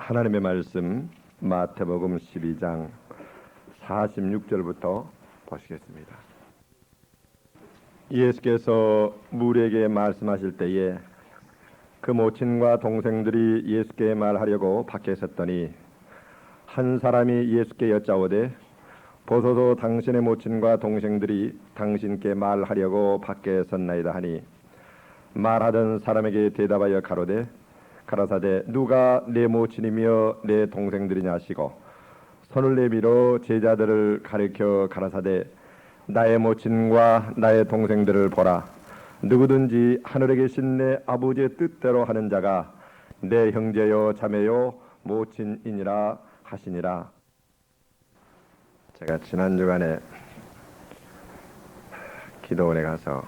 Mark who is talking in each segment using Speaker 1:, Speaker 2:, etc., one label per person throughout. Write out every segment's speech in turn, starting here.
Speaker 1: 하나님의 말씀 마태복음 12장 46절부터 보시겠습니다. 예수께서 무리에게 말씀하실 때에 그 모친과 동생들이 예수께 말하려고 밖에 섰더니 한 사람이 예수께 여짜오되 보소서 당신의 모친과 동생들이 당신께 말하려고 밖에 섰나이다 하니 말하던 사람에게 대답하여 가라사대 누가 내 모친이며 내 동생들이냐 하시고 손을 내밀어 제자들을 가리켜 가라사대 나의 모친과 나의 동생들을 보라. 누구든지 하늘에 계신 내 아버지의 뜻대로 하는 자가 내 형제요 자매요 모친이니라 하시니라. 제가 지난 주간에 기도원에 가서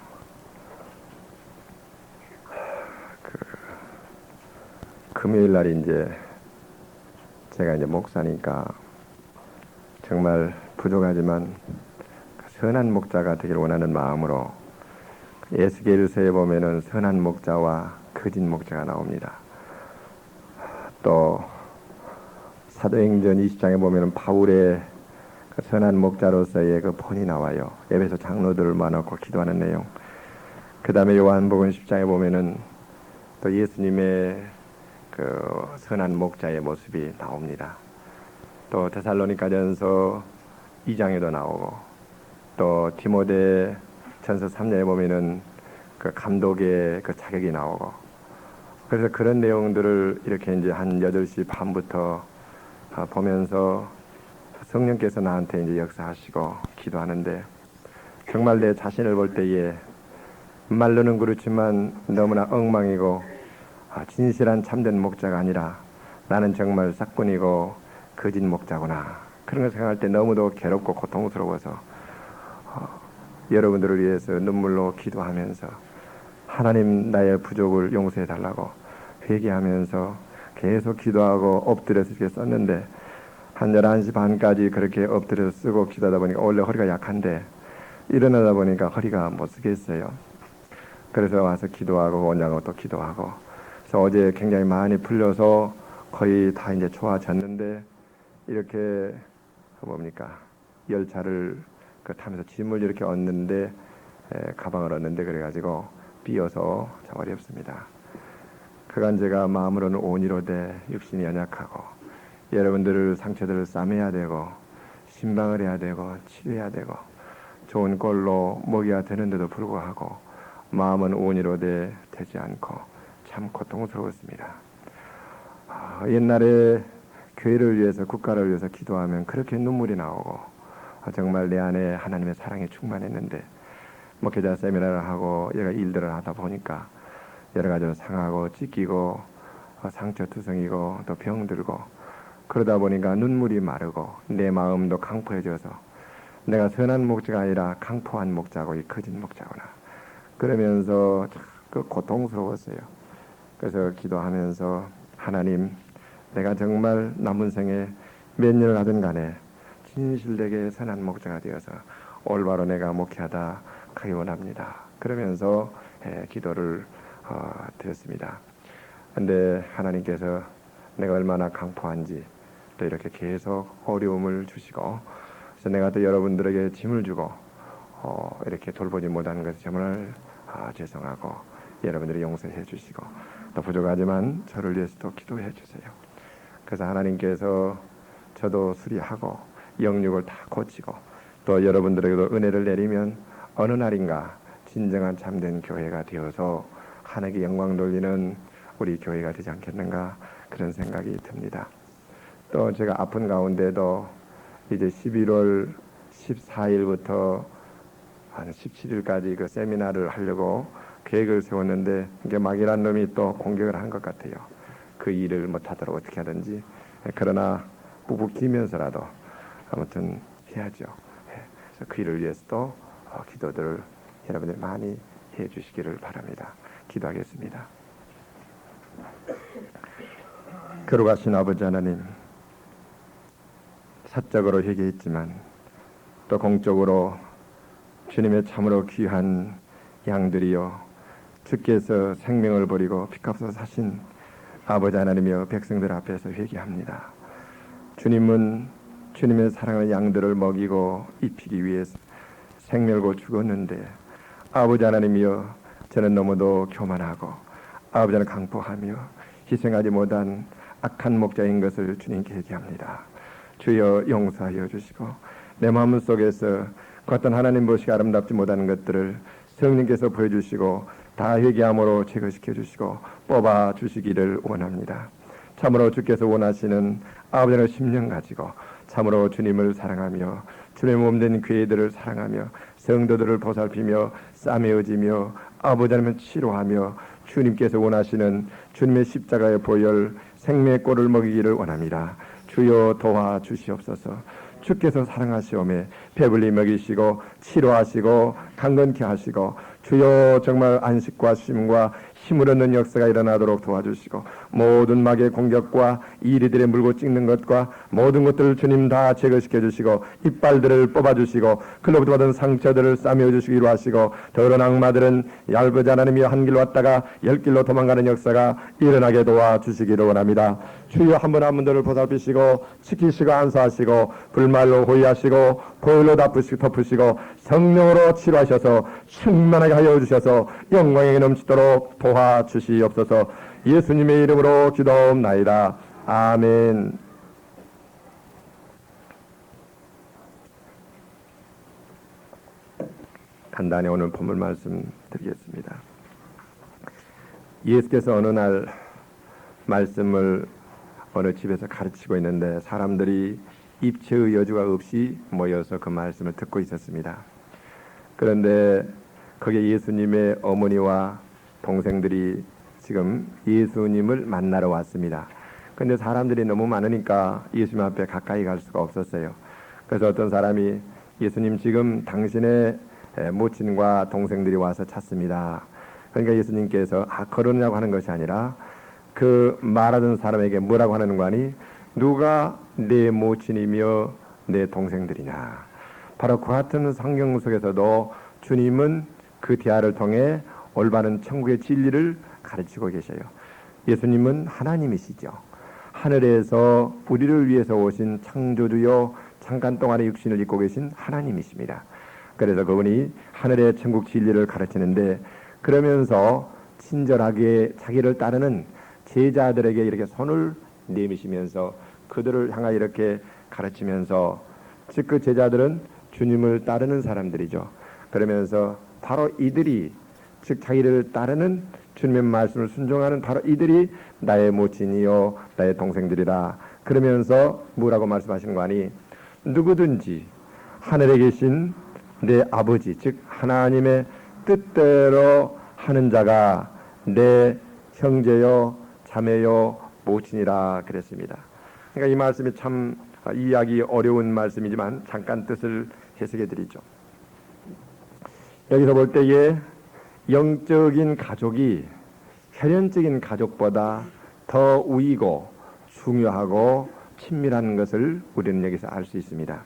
Speaker 1: 금요일 날이 제가 목사니까 정말 부족하지만 선한 목자가 되길 원하는 마음으로 에스겔서에 보면은 선한 목자와 거짓 목자가 나옵니다. 또 사도행전 20장에 보면은 바울의 그 선한 목자로서의 그 본이 나와요. 에베소 장로들을 모아놓고 기도하는 내용. 그 다음에 요한복음 10장에 보면은 또 예수님의 그 선한 목자의 모습이 나옵니다. 또 데살로니가전서 2장에도 나오고 또 디모데 전서 3장에 보면은 그 감독의 그 자격이 나오고 그래서 그런 내용들을 이렇게 한 8시 반부터 보면서 성령께서 나한테 역사하시고 기도하는데 정말 내 자신을 볼 때에 말로는 그렇지만 너무나 엉망이고 진실한 참된 목자가 아니라 나는 정말 싹군이고 거짓 목자구나. 그런 걸 생각할 때 너무도 괴롭고 고통스러워서 여러분들을 위해서 눈물로 기도하면서 하나님 나의 부족을 용서해 달라고 회개하면서 계속 기도하고 엎드려서 이렇게 썼는데 한 11시 반까지 그렇게 엎드려서 쓰고 기도하다 보니까 원래 허리가 약한데 일어나다 보니까 허리가 못 쓰겠어요. 그래서 와서 기도하고 원장하고 또 기도하고 그래서 어제 굉장히 많이 풀려서 거의 다 좋아졌는데 이렇게 열차를 타면서 짐을 이렇게 얻는데 가방을 얻는데 그래가지고 삐어서 참 어렵습니다. 그간 제가 마음으로는 온이로되 육신이 연약하고 여러분들을 상처들을 싸매야 되고 신방을 해야 되고 치료해야 되고 좋은 꼴로 먹여야 되는데도 불구하고 마음은 온이로되 되지 않고 참 고통스러웠습니다. 옛날에 교회를 위해서 국가를 위해서 기도하면 그렇게 눈물이 나오고 정말 내 안에 하나님의 사랑이 충만했는데 목회자 세미나를 하고 여러 일들을 하다 보니까 여러 가지로 상하고 찢기고 상처투성이고 또 병들고 그러다 보니까 눈물이 마르고 내 마음도 강포해져서 내가 선한 목자가 아니라 강포한 목자고 이 거짓 목자구나 그러면서 그 고통스러웠어요. 그래서 기도하면서 하나님 내가 정말 남은 생에 몇 년을 하든 간에 진실되게 선한 목자가 되어서 올바로 내가 목회하다 가기 원합니다. 그러면서 기도를 드렸습니다. 그런데 하나님께서 내가 얼마나 강포한지 또 이렇게 계속 어려움을 주시고 그래서 내가 또 여러분들에게 짐을 주고 이렇게 돌보지 못하는 것을 정말 죄송하고 여러분들이 용서해 주시고 또 부족하지만 저를 위해서 또 기도해 주세요. 그래서 하나님께서 저도 수리하고 영육을 다 고치고 또 여러분들에게도 은혜를 내리면 어느 날인가 진정한 참된 교회가 되어서 하나님께 영광 돌리는 우리 교회가 되지 않겠는가 그런 생각이 듭니다. 또 제가 아픈 가운데도 이제 11월 14일부터 한 17일까지 그 세미나를 하려고 계획을 세웠는데 이게 막이란 놈이 또 공격을 한 것 같아요. 그 일을 못하도록 어떻게 하든지 그러나 부부끼면서라도 아무튼 해야죠. 그래서 그 일을 위해서도 기도들을 여러분들 많이 해주시기를 바랍니다. 기도하겠습니다. 거룩하신 아버지 하나님, 사적으로 회개했지만 또 공적으로 주님의 참으로 귀한 양들이요 주께서 생명을 버리고 피값으로 사신 아버지 하나님이여 백성들 앞에서 회개합니다. 주님은 주님의 사랑하는 양들을 먹이고 입히기 위해서 생멸고 죽었는데 아버지 하나님이여 저는 너무도 교만하고 아버지는 강포하며 희생하지 못한 악한 목자인 것을 주님께 얘기합니다. 주여 용서하여 주시고 내 마음속에서 그 어떤 하나님 보시기 아름답지 못한 것들을 성령께서 보여주시고 다 회개함으로 제거시켜 주시고 뽑아 주시기를 원합니다. 참으로 주께서 원하시는 아버지의 심령 가지고 참으로 주님을 사랑하며 주님의 몸된 교회들을 사랑하며 성도들을 보살피며 싸매어지며 아버지 하나님을 치료하며 주님께서 원하시는 주님의 십자가의 보혈 생명의 꼴을 먹이기를 원합니다. 주여 도와주시옵소서. 주께서 사랑하시오매 배불리 먹이시고 치료하시고 강건케 하시고 주여 정말 안식과 쉼과 힘을 얻는 역사가 일어나도록 도와주시고 모든 마귀의 공격과 이리들의 물고 찍는 것과 모든 것들을 주님 다 제거시켜 주시고 이빨들을 뽑아주시고 글로부터 받은 상처들을 싸매어 주시기로 하시고 더러운 악마들은 얇은 하나님이여 한 길로 왔다가 열 길로 도망가는 역사가 일어나게 도와주시기를 원합니다. 주여 한 분 한 분들을 보살피시고 지키시고 안수하시고 불말로 호위하시고 보혈로 덮으시고 성령으로 치료하셔서 충만하게 하여 주셔서 영광에 넘치도록 도와주시옵소서. 예수님의 이름으로 기도옵나이다. 아멘. 간단히 오늘 본문 말씀 드리겠습니다. 예수께서 어느 날 말씀을 어느 집에서 가르치고 있는데 사람들이 입체의 여지가 없이 모여서 그 말씀을 듣고 있었습니다. 그런데 거기에 예수님의 어머니와 동생들이 지금 예수님을 만나러 왔습니다. 그런데 사람들이 너무 많으니까 예수님 앞에 가까이 갈 수가 없었어요. 그래서 어떤 사람이 예수님 지금 당신의 모친과 동생들이 와서 찾습니다. 그러니까 예수님께서 걸으냐고 하는 것이 아니라 그 말하던 사람에게 뭐라고 하는 거 아니? 누가 내 모친이며 내 동생들이냐? 바로 그 같은 성경 속에서도 주님은 그 대화를 통해 올바른 천국의 진리를 가르치고 계셔요. 예수님은 하나님이시죠. 하늘에서 우리를 위해서 오신 창조주요 잠깐 동안의 육신을 입고 계신 하나님이십니다. 그래서 그분이 하늘의 천국 진리를 가르치는데 그러면서 친절하게 자기를 따르는 제자들에게 이렇게 손을 내미시면서 그들을 향하여 이렇게 가르치면서 즉 그 제자들은 주님을 따르는 사람들이죠. 그러면서 바로 이들이 즉 자기를 따르는 주님의 말씀을 순종하는 바로 이들이 나의 모친이요 나의 동생들이라. 그러면서 뭐라고 말씀하시는 거 아니? 누구든지 하늘에 계신 내 아버지 즉 하나님의 뜻대로 하는 자가 내 형제요 자매요 모친이라 그랬습니다. 그러니까 이 말씀이 참 이해하기 어려운 말씀이지만 잠깐 뜻을 해석해 드리죠. 여기서 볼 때에 영적인 가족이 혈연적인 가족보다 더 우위고 중요하고 친밀한 것을 우리는 여기서 알 수 있습니다.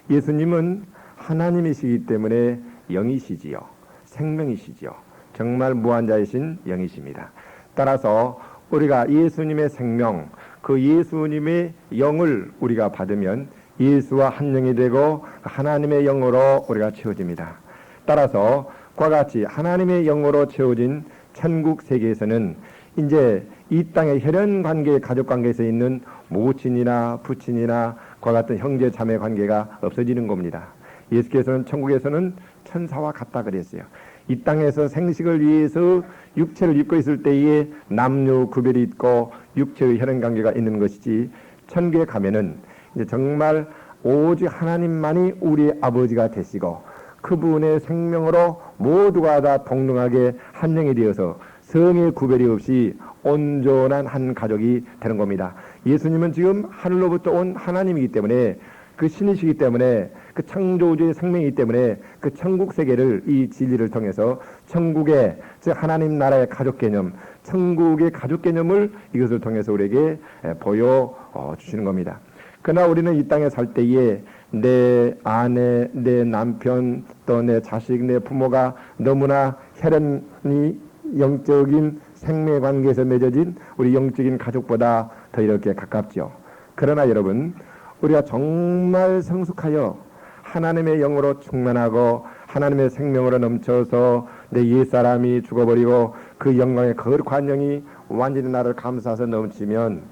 Speaker 1: 예수님은 하나님이시기 때문에 영이시지요. 생명이시지요. 정말 무한자이신 영이십니다. 따라서 우리가 예수님의 생명, 그 예수님의 영을 우리가 받으면 예수와 한 영이 되고 하나님의 영으로 우리가 채워집니다. 따라서 그와 같이 하나님의 영으로 채워진 천국 세계에서는 이제 이 땅의 혈연 관계, 가족 관계에서 있는 모친이나 부친이나 그와 같은 형제 자매 관계가 없어지는 겁니다. 예수께서는 천국에서는 천사와 같다 그랬어요. 이 땅에서 생식을 위해서 육체를 입고 있을 때에 남녀 구별이 있고 육체의 혈연 관계가 있는 것이지 천국에 가면은 이제 정말 오직 하나님만이 우리의 아버지가 되시고 그분의 생명으로 모두가 다 동등하게 한 영이 되어서 성의 구별이 없이 온전한 한 가족이 되는 겁니다. 예수님은 지금 하늘로부터 온 하나님이기 때문에 그 신이시기 때문에 그 창조주의 생명이기 때문에 그 천국 세계를 이 진리를 통해서 천국의 즉 하나님 나라의 가족 개념, 천국의 가족 개념을 이것을 통해서 우리에게 보여 주시는 겁니다. 그러나 우리는 이 땅에 살 때에 내 아내, 내 남편, 또 내 자식, 내 부모가 너무나 혈연이 영적인 생명 관계에서 맺어진 우리 영적인 가족보다 더 이렇게 가깝죠. 그러나 여러분, 우리가 정말 성숙하여 하나님의 영으로 충만하고 하나님의 생명으로 넘쳐서 내 옛사람이 죽어버리고 그 영광의 거룩한 영이 완전히 나를 감싸서 넘치면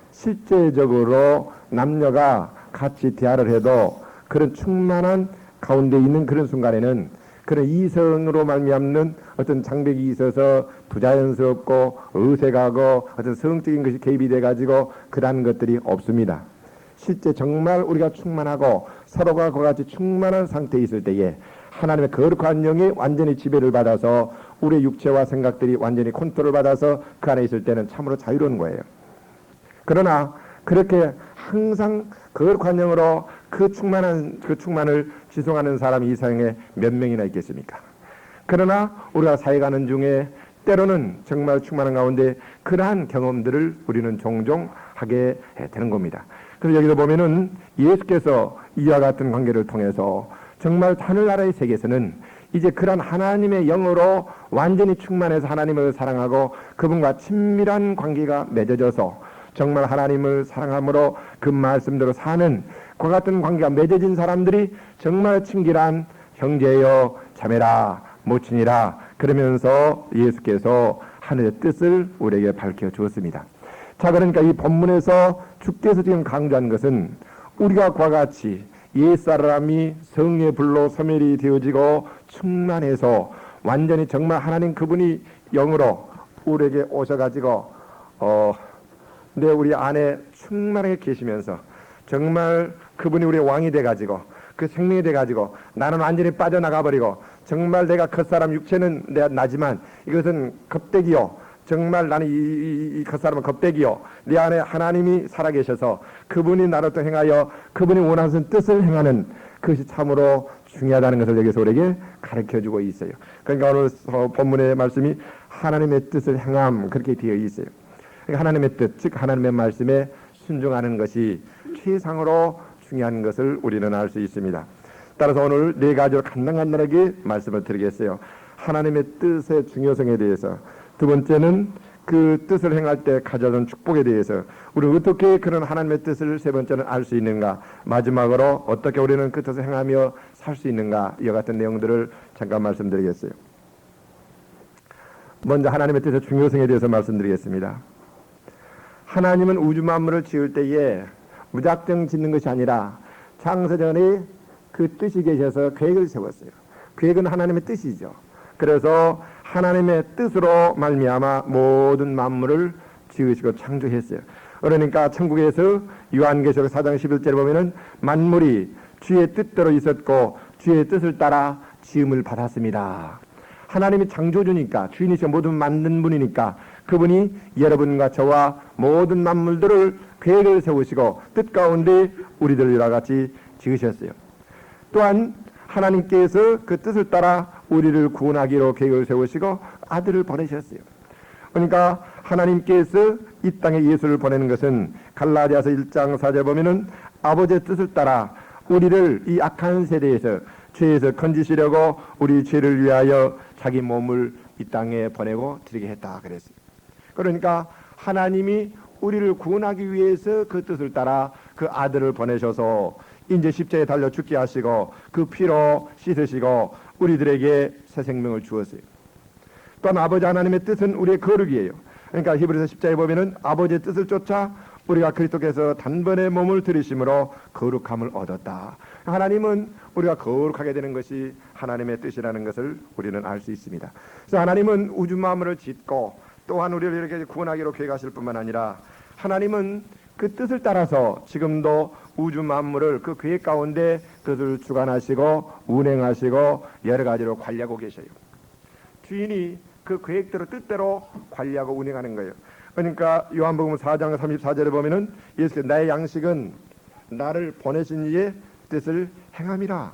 Speaker 1: 실제적으로 남녀가 같이 대화를 해도 그런 충만한 가운데 있는 그런 순간에는 그런 이성으로 말미암는 어떤 장벽이 있어서 부자연스럽고 어색하고 어떤 성적인 것이 개입이 돼가지고 그러한 것들이 없습니다. 실제 정말 우리가 충만하고 서로가 그와 같이 충만한 상태에 있을 때에 하나님의 거룩한 영이 완전히 지배를 받아서 우리의 육체와 생각들이 완전히 컨트롤 받아서 그 안에 있을 때는 참으로 자유로운 거예요. 그러나 그렇게 항상 거룩한 영으로 그 충만을 지속하는 사람이 이 세상에 몇 명이나 있겠습니까? 그러나 우리가 살아가는 중에 때로는 정말 충만한 가운데 그러한 경험들을 우리는 종종 하게 되는 겁니다. 그래서 여기서 보면은 예수께서 이와 같은 관계를 통해서 정말 하늘나라의 세계에서는 이제 그런 하나님의 영으로 완전히 충만해서 하나님을 사랑하고 그분과 친밀한 관계가 맺어져서 정말 하나님을 사랑함으로 그 말씀대로 사는 그와 같은 관계가 맺어진 사람들이 정말 친밀한 형제여 자매라 모친이라 그러면서 예수께서 하늘의 뜻을 우리에게 밝혀주었습니다. 자, 그러니까 이 본문에서 주께서 지금 강조한 것은 우리가 그와 같이 옛사람이 성령의 불로 소멸이 되어지고 충만해서 완전히 정말 하나님 그분이 영으로 우리에게 오셔가지고 우리 안에 충만하게 계시면서 정말 그분이 우리의 왕이 돼가지고 그 생명이 돼가지고 나는 완전히 빠져나가버리고 정말 내가 겉사람 육체는 내가 나지만 이것은 겁대기요. 정말 나는 이 겉사람은 겁대기요. 내 안에 하나님이 살아계셔서 그분이 나를 또 행하여 그분이 원하는 뜻을 행하는 그것이 참으로 중요하다는 것을 여기서 우리에게 가르쳐주고 있어요. 그러니까 오늘 본문의 말씀이 하나님의 뜻을 행함 그렇게 되어 있어요. 그러니까 하나님의 뜻, 즉 하나님의 말씀에 순종하는 것이 최상으로 중요한 것을 우리는 알 수 있습니다. 따라서 오늘 네 가지로 간단하게 말씀을 드리겠어요. 하나님의 뜻의 중요성에 대해서, 두 번째는 그 뜻을 행할 때 가져오는 축복에 대해서 우리는 어떻게 그런 하나님의 뜻을 세 번째는 알 수 있는가, 마지막으로 어떻게 우리는 그 뜻을 행하며 살 수 있는가, 이와 같은 내용들을 잠깐 말씀드리겠어요. 먼저 하나님의 뜻의 중요성에 대해서 말씀드리겠습니다. 하나님은 우주 만물을 지을 때에 무작정 짓는 것이 아니라 창세전에 그 뜻이 계셔서 계획을 세웠어요. 계획은 하나님의 뜻이죠. 그래서 하나님의 뜻으로 말미암아 모든 만물을 지으시고 창조했어요. 그러니까 천국에서 요한계시록 4장 11절에 보면은 만물이 주의 뜻대로 있었고 주의 뜻을 따라 지음을 받았습니다. 하나님이 창조주니까, 주인이시고 모든 만든 분이니까 그분이 여러분과 저와 모든 만물들을 계획을 세우시고 뜻 가운데 우리들과 같이 지으셨어요. 또한 하나님께서 그 뜻을 따라 우리를 구원하기로 계획을 세우시고 아들을 보내셨어요. 그러니까 하나님께서 이 땅에 예수를 보내는 것은 갈라디아서 1장 4절에 보면은 아버지의 뜻을 따라 우리를 이 악한 세대에서 죄에서 건지시려고 우리 죄를 위하여 자기 몸을 이 땅에 보내고 드리게 했다 그랬어요. 그러니까 하나님이 우리를 구원하기 위해서 그 뜻을 따라 그 아들을 보내셔서 이제 십자가에 달려 죽게 하시고 그 피로 씻으시고 우리들에게 새 생명을 주었어요. 또한 아버지 하나님의 뜻은 우리의 거룩이에요. 그러니까 히브리서 10장에 보면은 아버지의 뜻을 쫓아 우리가 그리스도께서 단번에 몸을 들이심으로 거룩함을 얻었다. 하나님은 우리가 거룩하게 되는 것이 하나님의 뜻이라는 것을 우리는 알 수 있습니다. 그래서 하나님은 우주 만물을 짓고 또한 우리를 이렇게 구원하기로 계획하실 뿐만 아니라 하나님은 그 뜻을 따라서 지금도 우주 만물을 그 계획 가운데 그것을 주관하시고 운행하시고 여러 가지로 관리하고 계셔요. 주인이 그 계획대로 뜻대로 관리하고 운행하는 거예요. 그러니까 요한복음 4장 34절에 보면은 예수께서 나의 양식은 나를 보내신 이의 뜻을 행함이라.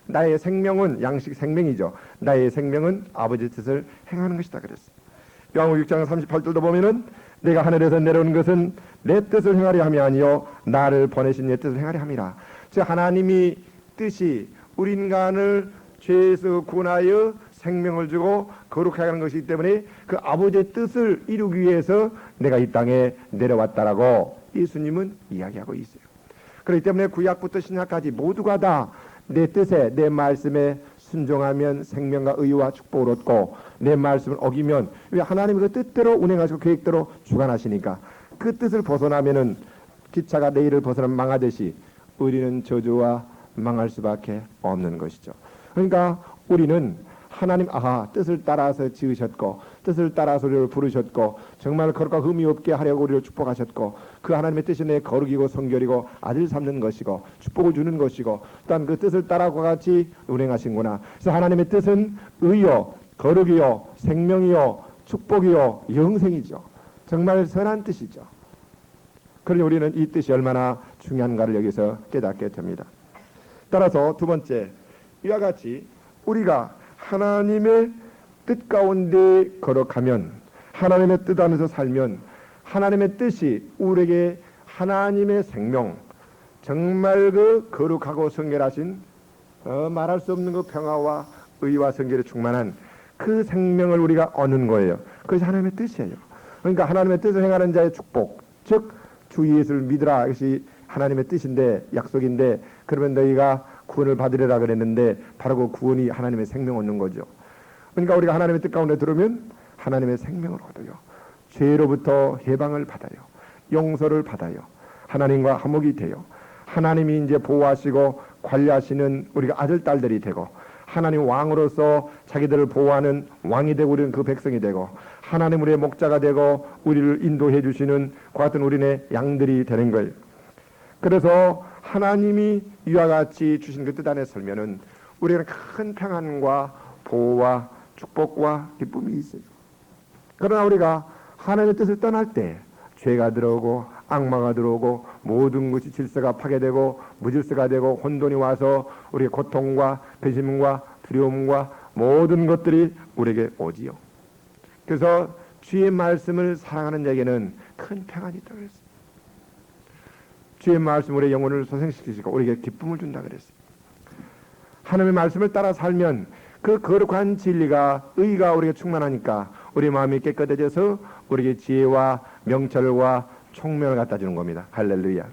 Speaker 1: 나의 생명은, 양식 생명이죠. 나의 생명은 아버지의 뜻을 행하는 것이다 그랬어요. 요한복음 6장 38절도 보면은 내가 하늘에서 내려온 것은 내 뜻을 행하려 함이 아니요 나를 보내신 이의 뜻을 행하려 함이라. 즉 하나님이 뜻이 우리 인간을 죄에서 구원하여 생명을 주고 거룩하게 하는 것이기 때문에 그 아버지의 뜻을 이루기 위해서 내가 이 땅에 내려왔다라고 예수님은 이야기하고 있어요. 그렇기 때문에 구약부터 신약까지 모두가 다 내 뜻에 내 말씀에 순종하면 생명과 의와 축복을 얻고 내 말씀을 어기면 왜 하나님의 그 뜻대로 운행하시고 계획대로 주관하시니까 그 뜻을 벗어나면은 기차가 레일을 벗어나면 망하듯이 우리는 저주와 망할 수밖에 없는 것이죠. 그러니까 우리는 하나님 뜻을 따라서 지으셨고 뜻을 따라서 우리를 부르셨고 정말 거룩과 흠이 없게 하려고 우리를 축복하셨고 그 하나님의 뜻이 내 거룩이고 성결이고 아들 삼는 것이고 축복을 주는 것이고 또한 그 뜻을 따라과 같이 운행하신구나. 그래서 하나님의 뜻은 의요 거룩이요 생명이요 축복이요 영생이죠. 정말 선한 뜻이죠. 그러니 우리는 이 뜻이 얼마나 중요한가를 여기서 깨닫게 됩니다. 따라서 두 번째, 이와 같이 우리가 하나님의 뜻 가운데 걸어가면 하나님의 뜻 안에서 살면 하나님의 뜻이 우리에게 하나님의 생명 정말 그 거룩하고 성결하신 말할 수 없는 그 평화와 의와 성결에 충만한 그 생명을 우리가 얻는 거예요. 그것이 하나님의 뜻이에요. 그러니까 하나님의 뜻을 행하는 자의 축복, 즉 주 예수를 믿으라, 이것이 하나님의 뜻인데 약속인데 그러면 너희가 구원을 받으리라 그랬는데 바로 그 구원이 하나님의 생명 얻는 거죠. 그러니까 우리가 하나님의 뜻 가운데 들으면 하나님의 생명을 얻어요. 죄로부터 해방을 받아요. 용서를 받아요. 하나님과 화목이 돼요. 하나님이 이제 보호하시고 관리하시는 우리가 아들 딸들이 되고 하나님 왕으로서 자기들을 보호하는 왕이 되고 우리는 그 백성이 되고 하나님 우리의 목자가 되고 우리를 인도해 주시는 그 같은 우리네 양들이 되는 거예요. 그래서 하나님이 이와 같이 주신 그 뜻 안에 설면은 우리는 큰 평안과 보호와 축복과 기쁨이 있어요. 그러나 우리가 하나님의 뜻을 떠날 때 죄가 들어오고 악마가 들어오고 모든 것이 질서가 파괴되고 무질서가 되고 혼돈이 와서 우리의 고통과 배신과 두려움과 모든 것들이 우리에게 오지요. 그래서 주의 말씀을 사랑하는 자에게는 큰 평안이 있다고 그랬어요. 주의 말씀 우리의 영혼을 소생시키시고 우리에게 기쁨을 준다 그랬어요. 하나님의 말씀을 따라 살면 그 거룩한 진리가 의가 우리에게 충만하니까 우리 마음이 깨끗해져서 우리에게 지혜와 명철과 총명을 갖다 주는 겁니다. 할렐루야.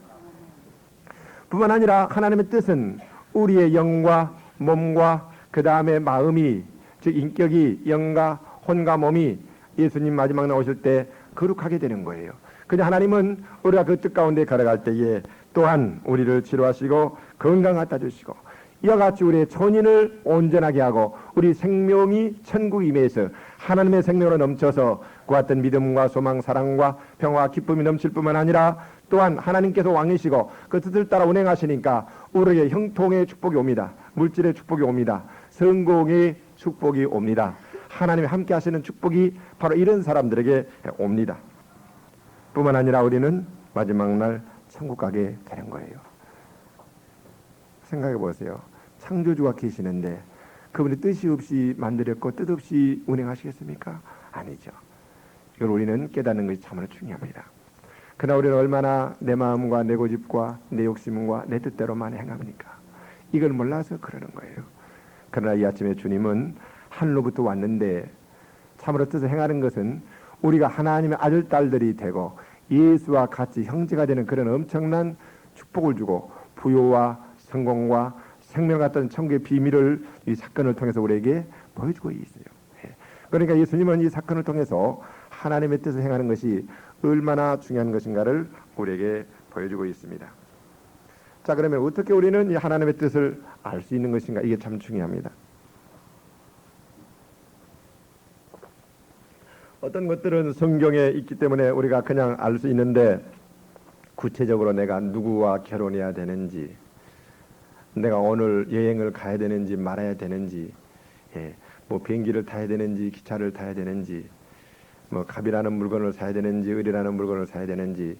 Speaker 1: 뿐만 아니라 하나님의 뜻은 우리의 영과 몸과 그 다음에 마음이 즉 인격이 영과 혼과 몸이 예수님 마지막 나오실 때 거룩하게 되는 거예요. 그냥 하나님은 우리가 그 뜻 가운데 걸어갈 때에 또한 우리를 치료하시고 건강 갖다 주시고 이와 같이 우리의 천인을 온전하게 하고 우리 생명이 천국 임해서 하나님의 생명으로 넘쳐서 그 같은 믿음과 소망, 사랑과 평화와 기쁨이 넘칠 뿐만 아니라 또한 하나님께서 왕이시고 그 뜻을 따라 운행하시니까 우리에게 형통의 축복이 옵니다. 물질의 축복이 옵니다. 성공의 축복이 옵니다. 하나님이 함께 하시는 축복이 바로 이런 사람들에게 옵니다. 뿐만 아니라 우리는 마지막 날 천국 가게 되는 거예요. 생각해 보세요. 창조주가 계시는데 그분이 뜻이 없이 만들었고 뜻 없이 운행하시겠습니까? 아니죠. 이걸 우리는 깨닫는 것이 참으로 중요합니다. 그러나 우리는 얼마나 내 마음과 내 고집과 내 욕심과 내 뜻대로만 행합니까? 이걸 몰라서 그러는 거예요. 그러나 이 아침에 주님은 하늘로부터 왔는데 참으로 뜻을 행하는 것은 우리가 하나님의 아들 딸들이 되고 예수와 같이 형제가 되는 그런 엄청난 축복을 주고 부요와 성공과 생명 같은 천국의 비밀을 이 사건을 통해서 우리에게 보여주고 있어요. 그러니까 예수님은 이 사건을 통해서 하나님의 뜻을 행하는 것이 얼마나 중요한 것인가를 우리에게 보여주고 있습니다. 자, 그러면 어떻게 우리는 이 하나님의 뜻을 알 수 있는 것인가? 이게 참 중요합니다. 어떤 것들은 성경에 있기 때문에 우리가 그냥 알 수 있는데 구체적으로 내가 누구와 결혼해야 되는지 내가 오늘 여행을 가야 되는지 말아야 되는지 뭐 비행기를 타야 되는지 기차를 타야 되는지 뭐 갑이라는 물건을 사야 되는지 을이라는 물건을 사야 되는지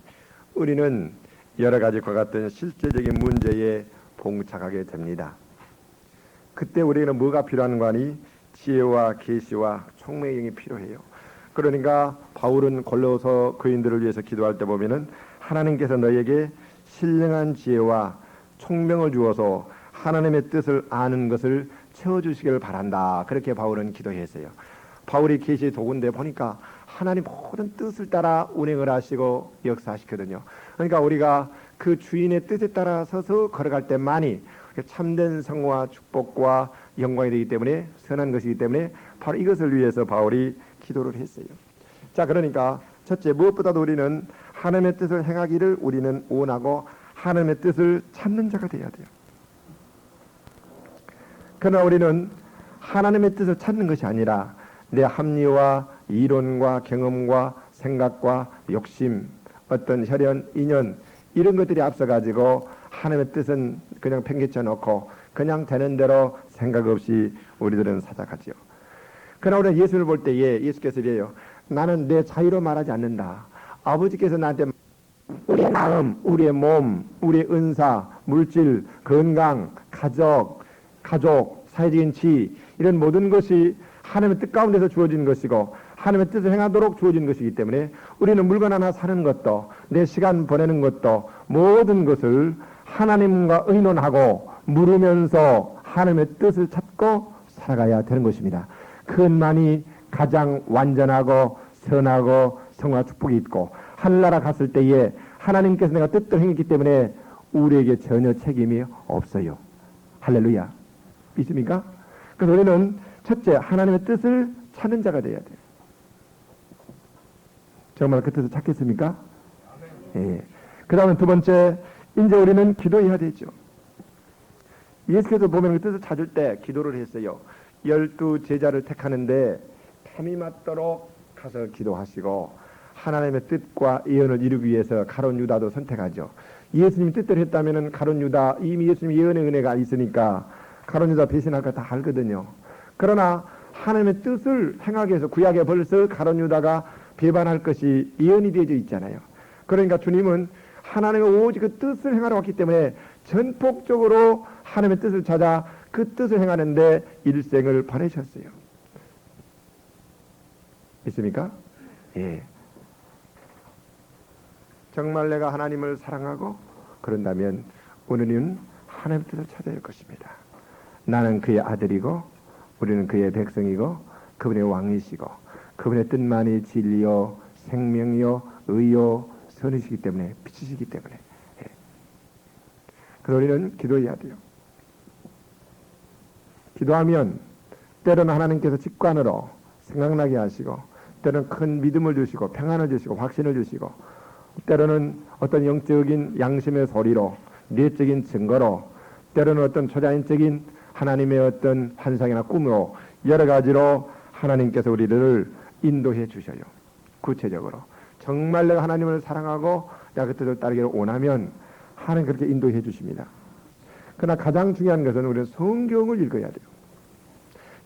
Speaker 1: 우리는 여러 가지 과 같은 실제적인 문제에 봉착하게 됩니다. 그때 우리는 뭐가 필요한 거니? 지혜와 계시와 총명이 필요해요. 그러니까 바울은 골로새 교인들을 위해서 기도할 때 보면은 하나님께서 너에게 신령한 지혜와 총명을 주어서 하나님의 뜻을 아는 것을 채워주시기를 바란다. 그렇게 바울은 기도했어요. 바울이 계시 도군데 보니까 하나님 모든 뜻을 따라 운행을 하시고 역사하시거든요. 그러니까 우리가 그 주인의 뜻에 따라 서서 걸어갈 때만이 참된 성과 축복과 영광이 되기 때문에, 선한 것이기 때문에 바로 이것을 위해서 바울이 기도를 했어요. 자, 그러니까 첫째, 무엇보다도 우리는 하나님의 뜻을 행하기를 우리는 원하고 하나님의 뜻을 찾는 자가 되어야 돼요. 그러나 우리는 하나님의 뜻을 찾는 것이 아니라 내 합리와 이론과 경험과 생각과 욕심, 어떤 혈연, 인연 이런 것들이 앞서가지고 하나님의 뜻은 그냥 팽개쳐 놓고 그냥 되는 대로 생각 없이 우리들은 살아가죠. 그러나 우리가 예수를 볼 때에 예수께서 이래요. 나는 내 자유로 말하지 않는다. 아버지께서 나한테 우리의 마음, 우리의 몸, 우리의 은사, 물질, 건강, 가족, 사회적인 지위 이런 모든 것이 하나님의 뜻 가운데서 주어진 것이고 하나님의 뜻을 행하도록 주어진 것이기 때문에 우리는 물건 하나 사는 것도 내 시간 보내는 것도 모든 것을 하나님과 의논하고 물으면서 하나님의 뜻을 찾고 살아가야 되는 것입니다. 그것만이 가장 완전하고 선하고 성화 축복이 있고 하늘나라 갔을 때에 하나님께서 내가 뜻대로 행했기 때문에 우리에게 전혀 책임이 없어요. 할렐루야. 믿습니까? 그래서 우리는 첫째 하나님의 뜻을 찾는 자가 되어야 돼요. 정말 그 뜻을 찾겠습니까? 예. 그 다음에 두 번째, 이제 우리는 기도해야 되죠. 예수께서 보면 그 뜻을 찾을 때 기도를 했어요. 12 제자를 택하는데 탐이 맞도록 가서 기도하시고 하나님의 뜻과 예언을 이루기 위해서 가룟 유다도 선택하죠. 예수님이 뜻대로 했다면 가룟 유다 이미 예수님 예언의 은혜가 있으니까 가룟 유다 배신할 거 다 알거든요. 그러나 하나님의 뜻을 행하기 위해서 구약에 벌써 가룟 유다가 배반할 것이 예언이 되어져 있잖아요. 그러니까 주님은 하나님의 오직 그 뜻을 행하러 왔기 때문에 전폭적으로 하나님의 뜻을 찾아 그 뜻을 행하는데 일생을 보내셨어요. 있습니까? 예. 정말 내가 하나님을 사랑하고 그런다면 오늘은 하나님의 뜻을 찾아야 할 것입니다. 나는 그의 아들이고 우리는 그의 백성이고 그분의 왕이시고 그분의 뜻만이 진리요 생명이요 의요 선이시기 때문에 빛이시기 때문에 예. 그래서 우리는 기도해야 돼요. 기도하면 때로는 하나님께서 직관으로 생각나게 하시고 때로는 큰 믿음을 주시고 평안을 주시고 확신을 주시고 때로는 어떤 영적인 양심의 소리로 내적인 증거로 때로는 어떤 초자연적인 하나님의 어떤 환상이나 꿈으로 여러 가지로 하나님께서 우리를 인도해 주셔요. 구체적으로 정말 내가 하나님을 사랑하고 내가 그 뜻을 따르기를 원하면 하나님 그렇게 인도해 주십니다. 그러나 가장 중요한 것은 우리는 성경을 읽어야 돼요.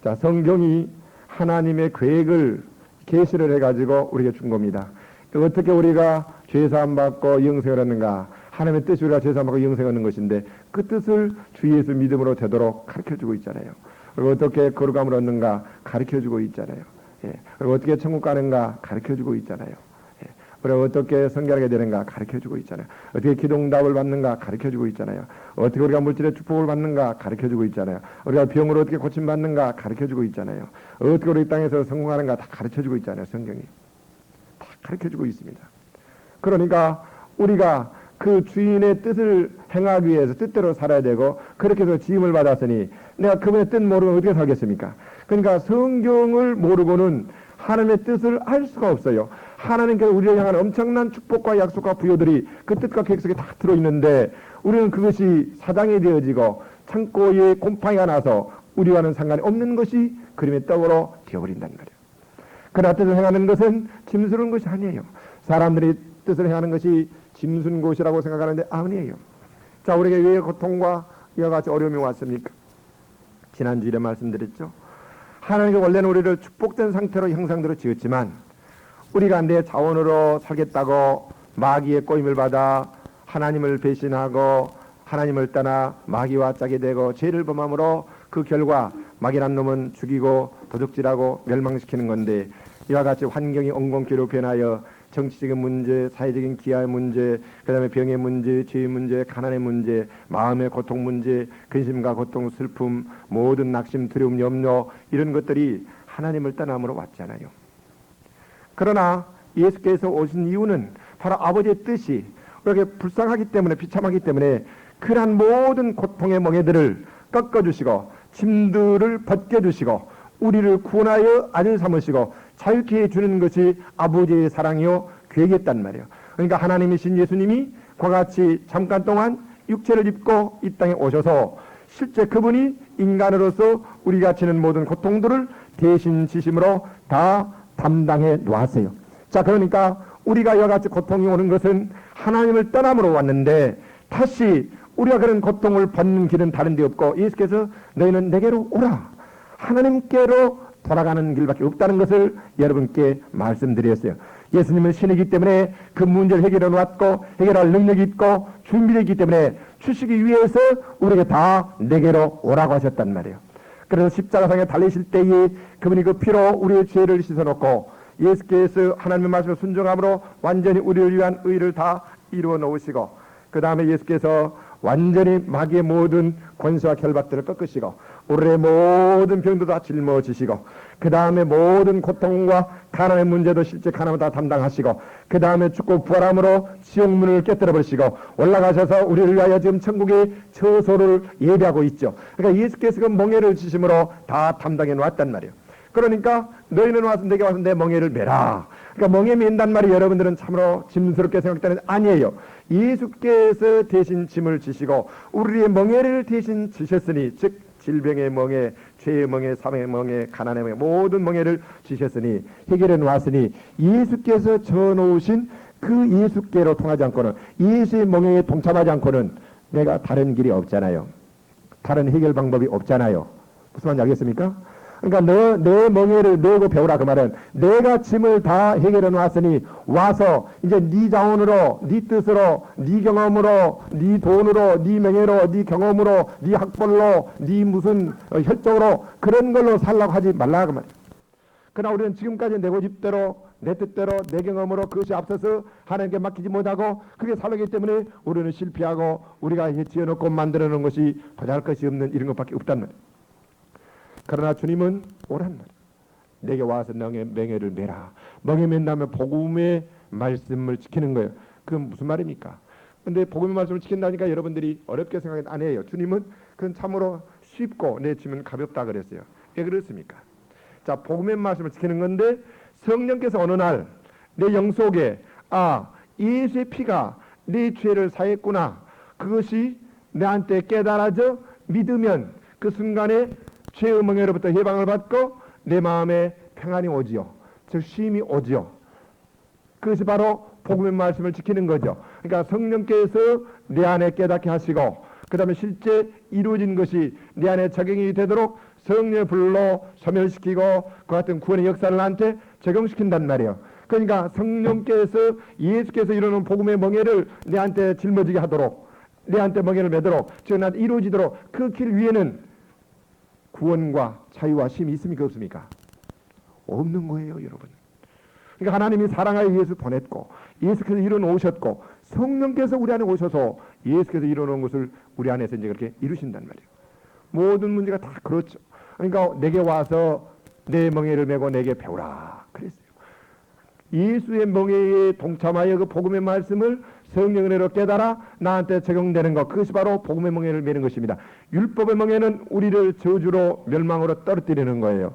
Speaker 1: 자, 성경이 하나님의 계획을 계시를 해가지고 우리에게 준 겁니다. 어떻게 우리가 죄사함 받고 영생을 얻는가? 하나님의 뜻이 우리가 죄사함 받고 영생을 얻는 것인데 그 뜻을 주 예수 믿음으로 되도록 가르쳐주고 있잖아요. 그리고 어떻게 거룩함을 얻는가 가르쳐주고 있잖아요. 예. 그리고 어떻게 천국 가는가 가르쳐주고 있잖아요. 예. 그리고 어떻게 성결하게 되는가 가르쳐주고 있잖아요. 어떻게 기도응답을 받는가 가르쳐주고 있잖아요. 어떻게 우리가 물질의 축복을 받는가 가르쳐주고 있잖아요. 우리가 병으로 어떻게 고침받는가 가르쳐주고 있잖아요. 어떻게 우리 땅에서 성공하는가 다 가르쳐주고 있잖아요. 성경이 다 가르쳐주고 있습니다. 그러니까 우리가 그 주인의 뜻을 행하기 위해서 뜻대로 살아야 되고 그렇게 해서 지음을 받았으니 내가 그분의 뜻 모르면 어떻게 살겠습니까? 그러니까 성경을 모르고는 하나님의 뜻을 알 수가 없어요. 하나님께서 우리를 향한 엄청난 축복과 약속과 부여들이 그 뜻과 계획 속에 다 들어있는데 우리는 그것이 사장이 되어지고 창고에 곰팡이가 나서 우리와는 상관이 없는 것이 그림의 떡으로 되어버린다는 거예요. 그러나 뜻을 행하는 것은 짐스러운 것이 아니에요. 사람들이 뜻을 행하는 것이 짐순 곳이라고 생각하는데 아니에요. 자, 우리에게 왜 고통과 이와 같이 어려움이 왔습니까? 지난주에 말씀드렸죠. 하나님이 원래는 우리를 축복된 상태로 형상대로 지었지만 우리가 내 자원으로 살겠다고 마귀의 꼬임을 받아 하나님을 배신하고 하나님을 떠나 마귀와 짝이 되고 죄를 범함으로 그 결과 마귀란 놈은 죽이고 도둑질하고 멸망시키는 건데 이와 같이 환경이 엉겅퀴로 변하여 정치적인 문제, 사회적인 기아의 문제, 그다음에 병의 문제, 죄의 문제, 가난의 문제, 마음의 고통 문제, 근심과 고통, 슬픔, 모든 낙심, 두려움, 염려 이런 것들이 하나님을 떠남으로 왔잖아요. 그러나 예수께서 오신 이유는 바로 아버지의 뜻이 우리에게 불쌍하기 때문에, 비참하기 때문에 그러한 모든 고통의 멍에들을 꺾어주시고 짐들을 벗겨주시고 우리를 구원하여 아들 삼으시고 자유케 해주는 것이 아버지의 사랑이요 계획이었단 말이에요. 그러니까 하나님이신 예수님이 그와 같이 잠깐 동안 육체를 입고 이 땅에 오셔서 실제 그분이 인간으로서 우리가 지는 모든 고통들을 대신 지심으로 다 담당해 놓았어요. 자, 그러니까 우리가 이와 같이 고통이 오는 것은 하나님을 떠남으로 왔는데 다시 우리가 그런 고통을 받는 길은 다른 데 없고 예수께서 너희는 내게로 오라, 하나님께로 돌아가는 길밖에 없다는 것을 여러분께 말씀드렸어요. 예수님은 신이기 때문에 그 문제를 해결해 놓았고 해결할 능력이 있고 준비되어 있기 때문에 주시기 위해서 우리에게 다 내게로 오라고 하셨단 말이에요. 그래서 십자가상에 달리실 때에 그분이 그 피로 우리의 죄를 씻어놓고 예수께서 하나님의 말씀을 순종함으로 완전히 우리를 위한 의를 다 이루어 놓으시고 그 다음에 예수께서 완전히 마귀의 모든 권세와 결박들을 꺾으시고 우리의 모든 병도 다 짊어지시고 그 다음에 모든 고통과 가난의 문제도 실제 가난을 다 담당하시고 그 다음에 죽고 부활함으로 지옥문을 깨뜨려 버리시고 올라가셔서 우리를 위하여 지금 천국의 처소를 예비하고 있죠. 그러니까 예수께서 그 멍에를 지심으로 다 담당해 놓았단 말이에요. 그러니까 너희는 와서 내게 와서 내 멍에를 메라. 그러니까 멍에 맨단 말이 여러분들은 참으로 짐스럽게 생각되는데 아니에요. 예수께서 대신 짐을 지시고 우리의 멍에를 대신 지셨으니, 즉 질병의 멍에, 죄의 멍에, 사망의 멍에, 가난의 멍에, 모든 멍에를 지셨으니, 해결해 놓았으니 예수께서 져놓으신 그 예수께로 통하지 않고는, 예수의 멍에에 동참하지 않고는 내가 다른 길이 없잖아요. 다른 해결 방법이 없잖아요. 무슨 말인지 알겠습니까? 그러니까 내 멍에를 메고 배우라, 그 말은 내가 짐을 다 해결해 놓았으니 와서 이제 네 자원으로, 네 뜻으로, 네 경험으로, 네 돈으로, 네 명예로, 네 경험으로, 네 학벌로, 네 무슨 혈적으로 그런 걸로 살라고 하지 말라, 그 말이에요. 그러나 우리는 지금까지 내 고집대로, 내 뜻대로, 내 경험으로 그것이 앞서서 하나님께 맡기지 못하고 그게 살기 때문에 우리는 실패하고 우리가 지어놓고 만들어 놓은 것이 보잘것이 없는 이런 것밖에 없단 말이에요. 그러나 주님은 오란 말이에요. 내게 와서 너의 멍에를 메라. 멍에 맨다면 복음의 말씀을 지키는 거예요. 그건 무슨 말입니까? 근데 복음의 말씀을 지킨다니까 여러분들이 어렵게 생각은 안 해요. 주님은 그건 참으로 쉽고 내 짐은 가볍다 그랬어요. 왜 그렇습니까? 자, 복음의 말씀을 지키는 건데 성령께서 어느 날 내 영 속에 예수의 피가 내 죄를 사했구나, 그것이 내한테 깨달아져 믿으면 그 순간에 죄의 멍에로부터 해방을 받고 내 마음에 평안이 오지요. 즉 쉼이 오지요. 그것이 바로 복음의 말씀을 지키는 거죠. 그러니까 성령께서 내 안에 깨닫게 하시고 그 다음에 실제 이루어진 것이 내 안에 적용이 되도록 성령의 불로 소멸시키고 그 같은 구원의 역사를 나한테 적용시킨단 말이에요. 그러니까 성령께서, 예수께서 이루는 복음의 멍에를 내한테 짊어지게 하도록, 내한테 멍에를 매도록, 즉 나한테 이루어지도록 그 길 위에는 구원과 자유와 쉼이 있습니까, 없습니까? 없는 거예요, 여러분. 그러니까 하나님이 사랑하여 예수 보냈고 예수께서 이뤄놓으셨고 성령께서 우리 안에 오셔서 예수께서 이뤄놓은 것을 우리 안에서 이제 그렇게 이루신단 말이에요. 모든 문제가 다 그렇죠. 그러니까 내게 와서 내 멍에를 메고 내게 배우라 그랬어요. 예수의 멍에에 동참하여 그 복음의 말씀을 성령 은혜로 깨달아 나한테 적용되는 것, 그것이 바로 복음의 멍에를 메는 것입니다. 율법의 멍에는 우리를 저주로 멸망으로 떨어뜨리는 거예요.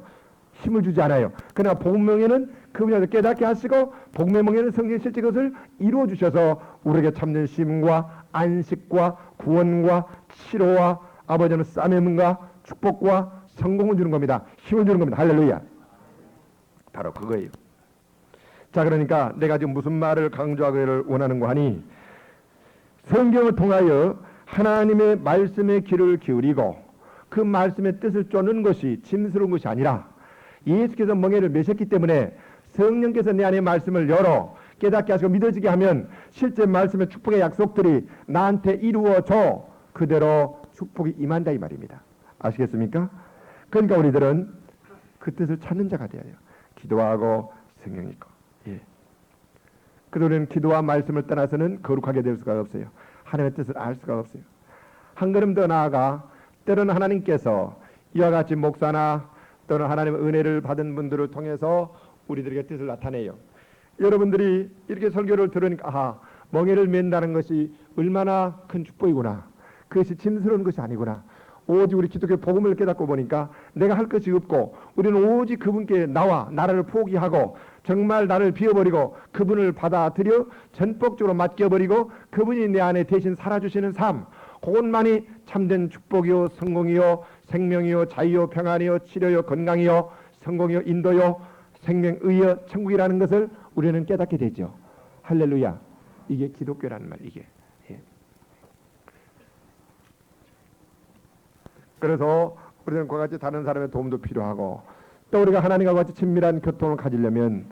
Speaker 1: 힘을 주지 않아요. 그러나 복음의 멍에는 그분이 깨닫게 하시고 복음의 멍에는 성경의 실제 것을 이루어 주셔서 우리에게 참된 쉼과 안식과 구원과 치료와 아버지는 싸매음과 축복과 성공을 주는 겁니다. 힘을 주는 겁니다. 할렐루야. 바로 그거예요. 자, 그러니까 내가 지금 무슨 말을 강조하기를 원하는가 하니, 성경을 통하여 하나님의 말씀의 귀를 기울이고 그 말씀의 뜻을 쫓는 것이 짐스러운 것이 아니라 예수께서 멍에를 메셨기 때문에 성령께서 내 안에 말씀을 열어 깨닫게 하시고 믿어지게 하면 실제 말씀의 축복의 약속들이 나한테 이루어져 그대로 축복이 임한다 이 말입니다. 아시겠습니까? 그러니까 우리들은 그 뜻을 찾는 자가 되어요. 기도하고 성령 읽고. 예. 그래서 우리는 기도와 말씀을 떠나서는 거룩하게 될 수가 없어요. 하나님의 뜻을 알 수가 없어요. 한 걸음 더 나아가 때로는 하나님께서 이와 같이 목사나 또는 하나님의 은혜를 받은 분들을 통해서 우리들에게 뜻을 나타내요. 여러분들이 이렇게 설교를 들으니까 아하, 멍에를 맨다는 것이 얼마나 큰 축복이구나. 그것이 짐스러운 것이 아니구나. 오직 우리 기독교 복음을 깨닫고 보니까 내가 할 것이 없고 우리는 오직 그분께 나와 나를 포기하고 정말 나를 비워버리고 그분을 받아들여 전폭적으로 맡겨버리고 그분이 내 안에 대신 살아주시는 삶, 그것만이 참된 축복이요 성공이요 생명이요 자유요 평안이요 치료요 건강이요 성공이요 인도요 생명의요 천국이라는 것을 우리는 깨닫게 되죠. 할렐루야. 이게 기독교라는 말. 이게. 그래서 우리는 그와 같이 다른 사람의 도움도 필요하고 또 우리가 하나님과 같이 친밀한 교통을 가지려면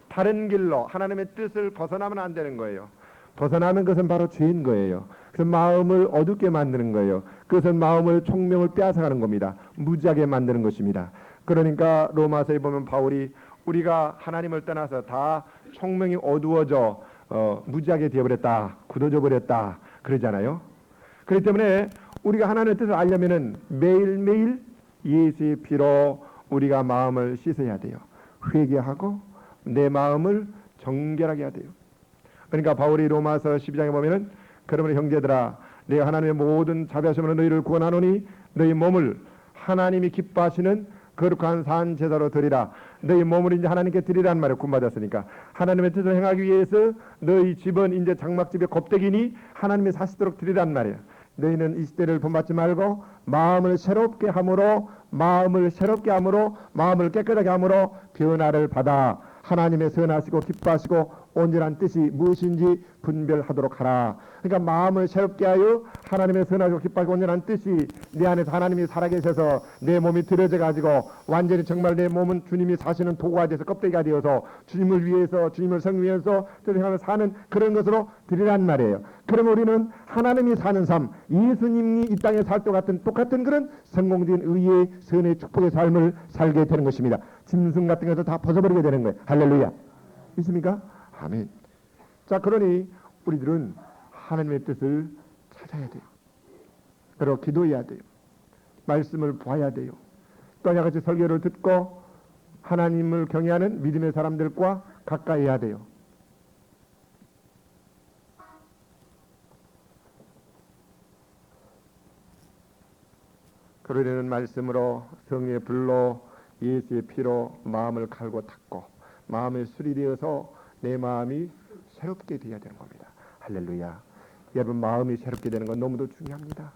Speaker 1: 다른 길로 하나님의 뜻을 벗어나면 안 되는 거예요. 벗어나면 그것은 바로 죄인 거예요. 그래서 마음을 어둡게 만드는 거예요. 그것은 마음을 총명을 빼앗아가는 겁니다. 무지하게 만드는 것입니다. 그러니까 로마서에 보면 바울이 우리가 하나님을 떠나서 다 총명이 어두워져 무지하게 되어버렸다. 굳어져 버렸다. 그러잖아요. 그렇기 때문에 우리가 하나님의 뜻을 알려면은 매일매일 예수의 피로 우리가 마음을 씻어야 돼요. 회개하고 내 마음을 정결하게 해야 돼요. 그러니까 바울이 로마서 12장에 보면은 그러므로 형제들아 내가 하나님의 모든 자비하심으로 너희를 구원하노니 너희 몸을 하나님이 기뻐하시는 거룩한 산 제사로 드리라. 너희 몸을 이제 하나님께 드리라는 말을 구원받았으니까 하나님의 뜻을 행하기 위해서 너희 집은 이제 장막집의 곱대기니 하나님의 사시도록 드리란 말이에요. 너희는 이 시대를 본받지 말고 마음을 새롭게 함으로 마음을 깨끗하게 함으로 변화를 받아 하나님의 선하시고 기뻐하시고 온전한 뜻이 무엇인지 분별하도록 하라. 그러니까 마음을 새롭게 하여 하나님의 선하시고 기뻐하시고 온전한 뜻이 내 안에서 하나님이 살아계셔서 내 몸이 들여져 가지고 완전히 정말 내 몸은 주님이 사시는 도구가 돼서 껍데기가 되어서 주님을 위해서 주님을 성위해서 뜻을 사는 그런 것으로 드리란 말이에요. 그러면 우리는 하나님이 사는 삶, 예수님이 이 땅에 살 때 같은 똑같은 그런 성공적인 의의 선의 축복의 삶을 살게 되는 것입니다. 짐승 같은 것도 다 벗어버리게 되는 거예요. 할렐루야. 있습니까? 아멘. 자, 그러니 우리들은 하나님의 뜻을 찾아야 돼요. 그리고 기도해야 돼요. 말씀을 봐야 돼요. 또 같이 설교를 듣고 하나님을 경외하는 믿음의 사람들과 가까이 해야 돼요. 그러려는 말씀으로 성령의 불로 예수의 피로 마음을 갈고 닦고 마음의 술이 되어서 내 마음이 새롭게 되어야 되는 겁니다. 할렐루야. 여러분 마음이 새롭게 되는 건 너무도 중요합니다.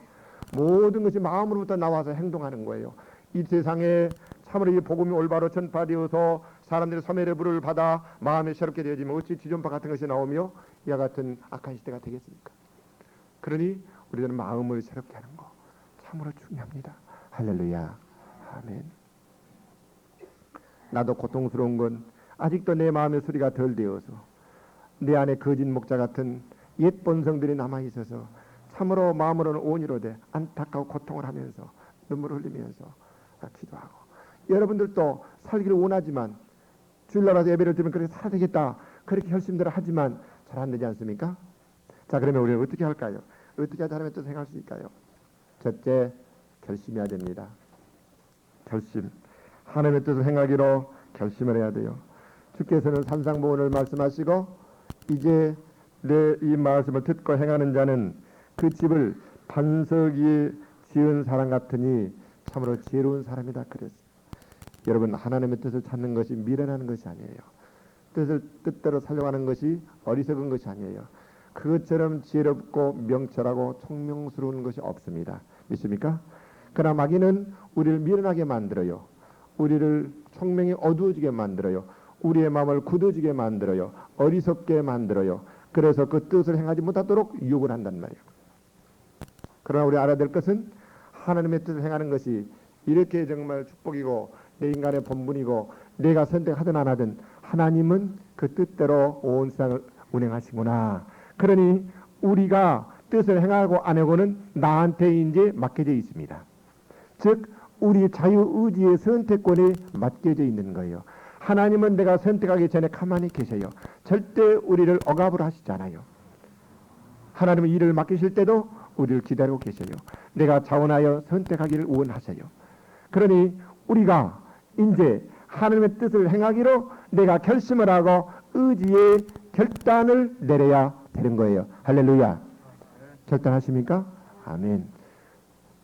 Speaker 1: 모든 것이 마음으로부터 나와서 행동하는 거예요. 이 세상에 참으로 이 복음이 올바로 전파되어서 사람들의 소멸의 불을 받아 마음이 새롭게 되어지면 어찌 지존파 같은 것이 나오며 이와 같은 악한 시대가 되겠습니까? 그러니 우리들은 마음을 새롭게 하는 거 참으로 중요합니다. 할렐루야. 아멘. 나도 고통스러운 건 아직도 내 마음의 소리가 덜 되어서 내 안에 거짓 목자 같은 옛 본성들이 남아있어서 참으로 마음으로는 온유로 안타까워 고통을 하면서 눈물을 흘리면서 기도하고 여러분들도 살기를 원하지만 주일날 와서 예배를 드리면 그렇게 살아야 되겠다 그렇게 결심들을 하지만 잘 안 되지 않습니까? 자, 그러면 우리는 어떻게 할까요? 어떻게 하자 하나님의 뜻을 행할 수 있을까요? 첫째, 결심해야 됩니다. 결심. 하나님의 뜻을 행하기로 결심을 해야 돼요. 주께서는 산상보훈을 말씀하시고 이제 내 이 말씀을 듣고 행하는 자는 그 집을 반석 위에 지은 사람 같으니 참으로 지혜로운 사람이다 그랬어요. 여러분 하나님의 뜻을 찾는 것이 미련하는 것이 아니에요. 뜻을 뜻대로 살려가는 것이 어리석은 것이 아니에요. 그것처럼 지혜롭고 명철하고 총명스러운 것이 없습니다. 믿습니까? 그러나 마귀는 우리를 미련하게 만들어요. 우리를 총명이 어두워지게 만들어요. 우리의 마음을 굳어지게 만들어요. 어리석게 만들어요. 그래서 그 뜻을 행하지 못하도록 유혹을 한단 말이에요. 그러나 우리 알아야 될 것은 하나님의 뜻을 행하는 것이 이렇게 정말 축복이고 내 인간의 본분이고 내가 선택하든 안 하든 하나님은 그 뜻대로 온 세상을 운행하시구나. 그러니 우리가 뜻을 행하고 안 하고는 나한테 이제 맡겨져 있습니다. 즉 우리 자유의지의 선택권이 맡겨져 있는 거예요. 하나님은 내가 선택하기 전에 가만히 계셔요. 절대 우리를 억압을 하시지 않아요. 하나님의 일을 맡기실 때도 우리를 기다리고 계셔요. 내가 자원하여 선택하기를 원하셔요. 그러니 우리가 이제 하나님의 뜻을 행하기로 내가 결심을 하고 의지의 결단을 내려야 되는 거예요. 할렐루야. 결단하십니까? 아멘.